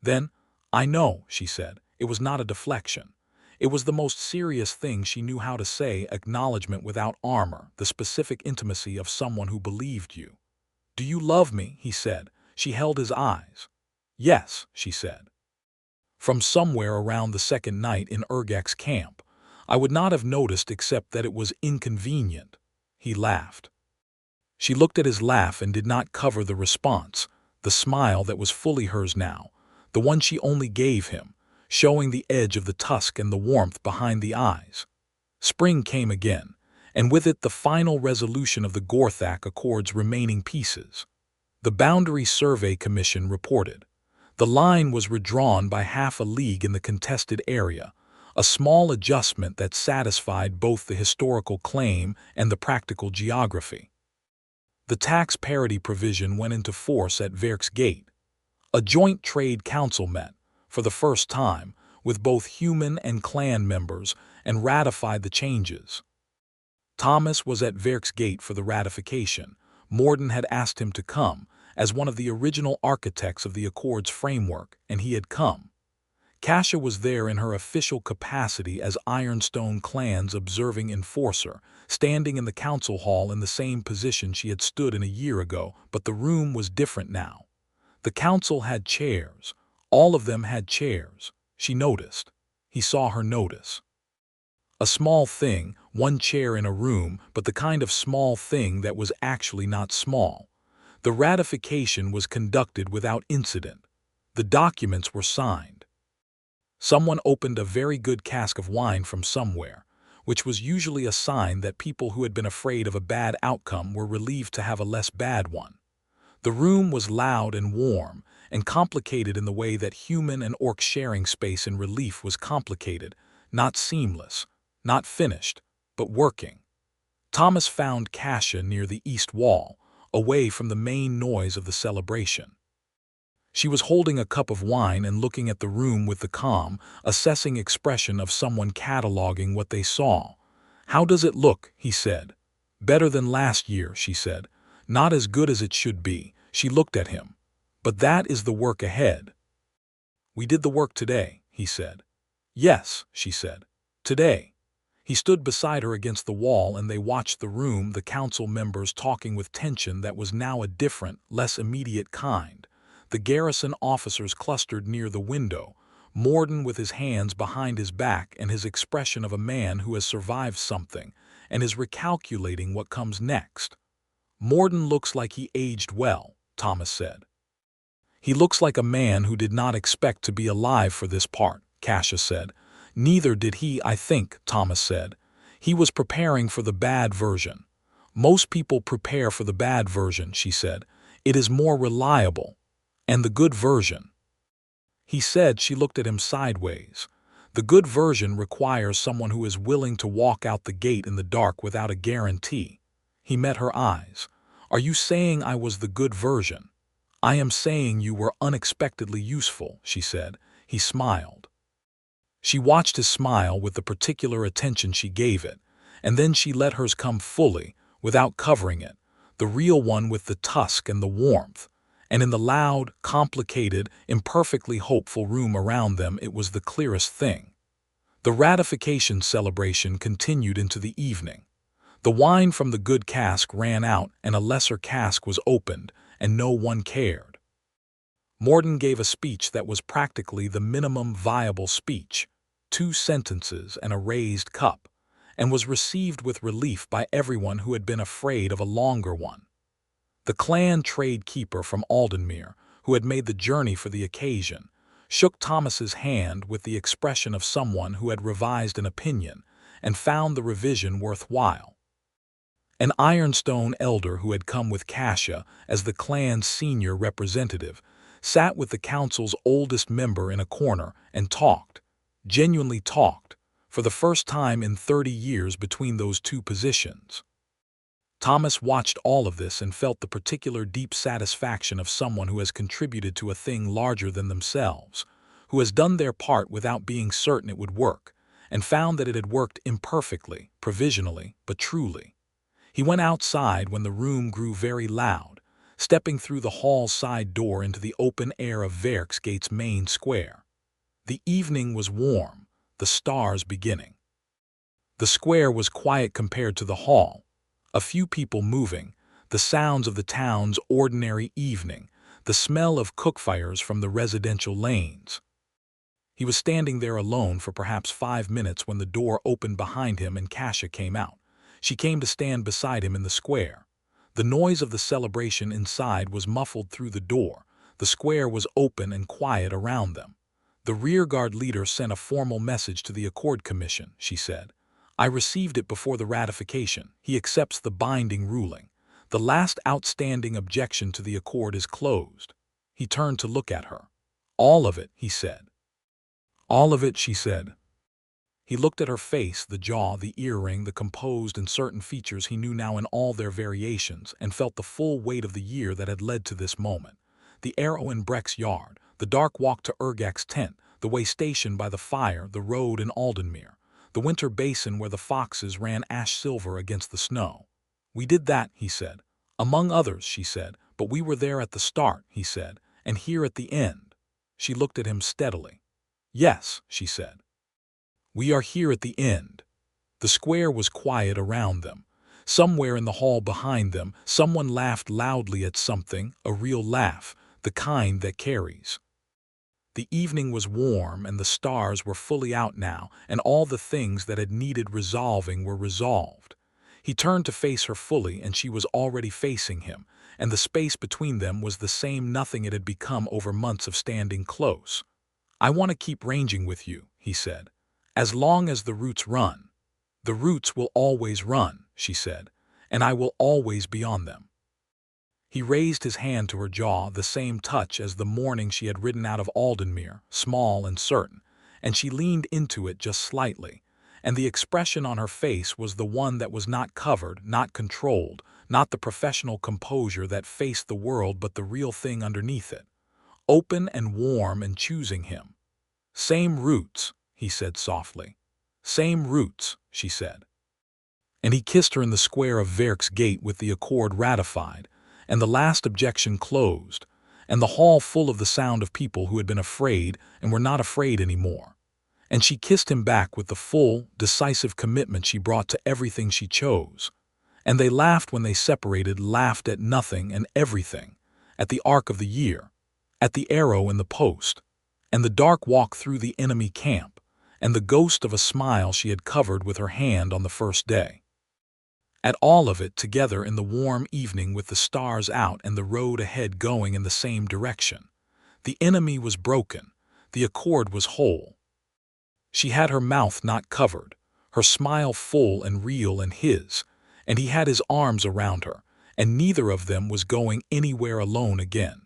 Then, "I know," she said. It was not a deflection. It was the most serious thing she knew how to say, acknowledgement without armor, the specific intimacy of someone who believed you. "Do you love me?" he said. She held his eyes. "Yes," she said. "From somewhere around the second night in Urgak's camp. I would not have noticed except that it was inconvenient." He laughed. She looked at his laugh and did not cover the response, the smile that was fully hers now, the one she only gave him, showing the edge of the tusk and the warmth behind the eyes. Spring came again, and with it the final resolution of the Gorthak Accord's remaining pieces. The Boundary Survey Commission reported. The line was redrawn by half a league in the contested area, a small adjustment that satisfied both the historical claim and the practical geography. The tax parity provision went into force at Verk's gate. A joint trade council met, for the first time, with both human and clan members, and ratified the changes. Thomas was at Verk's gate for the ratification. Morden had asked him to come, as one of the original architects of the Accord's framework, and he had come. Kasha was there in her official capacity as Ironstone Clan's observing enforcer, standing in the council hall in the same position she had stood in a year ago, but the room was different now. The council had chairs. All of them had chairs. She noticed. He saw her notice. A small thing, one chair in a room, but the kind of small thing that was actually not small. The ratification was conducted without incident. The documents were signed. Someone opened a very good cask of wine from somewhere, which was usually a sign that people who had been afraid of a bad outcome were relieved to have a less bad one. The room was loud and warm, and complicated in the way that human and orc sharing space in relief was complicated, not seamless, not finished, but working. Thomas found Kasha near the east wall, away from the main noise of the celebration. She was holding a cup of wine and looking at the room with the calm, assessing expression of someone cataloging what they saw. "How does it look?" he said. "Better than last year," she said. "Not as good as it should be." She looked at him. "But that is the work ahead." "We did the work today," he said. "Yes," she said. "Today." He stood beside her against the wall and they watched the room, the council members talking with tension that was now a different, less immediate kind. The garrison officers clustered near the window, Morden with his hands behind his back and his expression of a man who has survived something and is recalculating what comes next. "Morden looks like he aged well," Thomas said. "He looks like a man who did not expect to be alive for this part," Kasha said. "Neither did he, I think," Thomas said. "He was preparing for the bad version." "Most people prepare for the bad version," she said. "It is more reliable. And the good version." He said. She looked at him sideways. "The good version requires someone who is willing to walk out the gate in the dark without a guarantee." He met her eyes. "Are you saying I was the good version?" "I am saying you were unexpectedly useful," she said. He smiled. She watched his smile with the particular attention she gave it, and then she let hers come fully, without covering it, the real one with the tusk and the warmth. And in the loud, complicated, imperfectly hopeful room around them it was the clearest thing. The ratification celebration continued into the evening. The wine from the good cask ran out and a lesser cask was opened, and no one cared. Morden gave a speech that was practically the minimum viable speech, 2 sentences and a raised cup, and was received with relief by everyone who had been afraid of a longer one. The clan trade keeper from Aldenmere, who had made the journey for the occasion, shook Thomas's hand with the expression of someone who had revised an opinion and found the revision worthwhile. An Ironstone elder who had come with Kasha as the clan's senior representative sat with the council's oldest member in a corner and talked, genuinely talked, for the first time in 30 years between those 2 positions. Thomas watched all of this and felt the particular deep satisfaction of someone who has contributed to a thing larger than themselves, who has done their part without being certain it would work, and found that it had worked imperfectly, provisionally, but truly. He went outside when the room grew very loud, stepping through the hall's side door into the open air of Verksgate's main square. The evening was warm, the stars beginning. The square was quiet compared to the hall, a few people moving, the sounds of the town's ordinary evening, the smell of cookfires from the residential lanes. He was standing there alone for perhaps 5 minutes when the door opened behind him and Kasha came out. She came to stand beside him in the square. The noise of the celebration inside was muffled through the door. The square was open and quiet around them. The rearguard leader sent a formal message to the Accord Commission, she said. I received it before the ratification. He accepts the binding ruling. The last outstanding objection to the accord is closed. He turned to look at her. All of it, he said. All of it, she said. He looked at her face, the jaw, the earring, the composed and certain features he knew now in all their variations, and felt the full weight of the year that had led to this moment. The arrow in Breck's yard, the dark walk to Urgak's tent, the way station by the fire, the road in Aldenmere, the winter basin where the foxes ran ash-silver against the snow. We did that, he said. Among others, she said, but we were there at the start, he said, and here at the end. She looked at him steadily. Yes, she said. We are here at the end. The square was quiet around them. Somewhere in the hall behind them, someone laughed loudly at something, a real laugh, the kind that carries. The evening was warm and the stars were fully out now, and all the things that had needed resolving were resolved. He turned to face her fully and she was already facing him, and the space between them was the same nothing it had become over months of standing close. I want to keep ranging with you, he said. As long as the roots run. The roots will always run, she said, and I will always be on them. He raised his hand to her jaw, the same touch as the morning she had ridden out of Aldenmere, small and certain, and she leaned into it just slightly, and the expression on her face was the one that was not covered, not controlled, not the professional composure that faced the world but the real thing underneath it, open and warm and choosing him. Same roots, he said softly. Same roots, she said. And he kissed her in the square of Verksgate with the accord ratified, and the last objection closed, and the hall full of the sound of people who had been afraid and were not afraid anymore. And she kissed him back with the full, decisive commitment she brought to everything she chose. And they laughed when they separated, laughed at nothing and everything, at the arc of the year, at the arrow in the post, and the dark walk through the enemy camp, and the ghost of a smile she had covered with her hand on the first day. At all of it together in the warm evening with the stars out and the road ahead going in the same direction. The enemy was broken, the accord was whole. She had her mouth not covered, her smile full and real in his, and he had his arms around her, and neither of them was going anywhere alone again.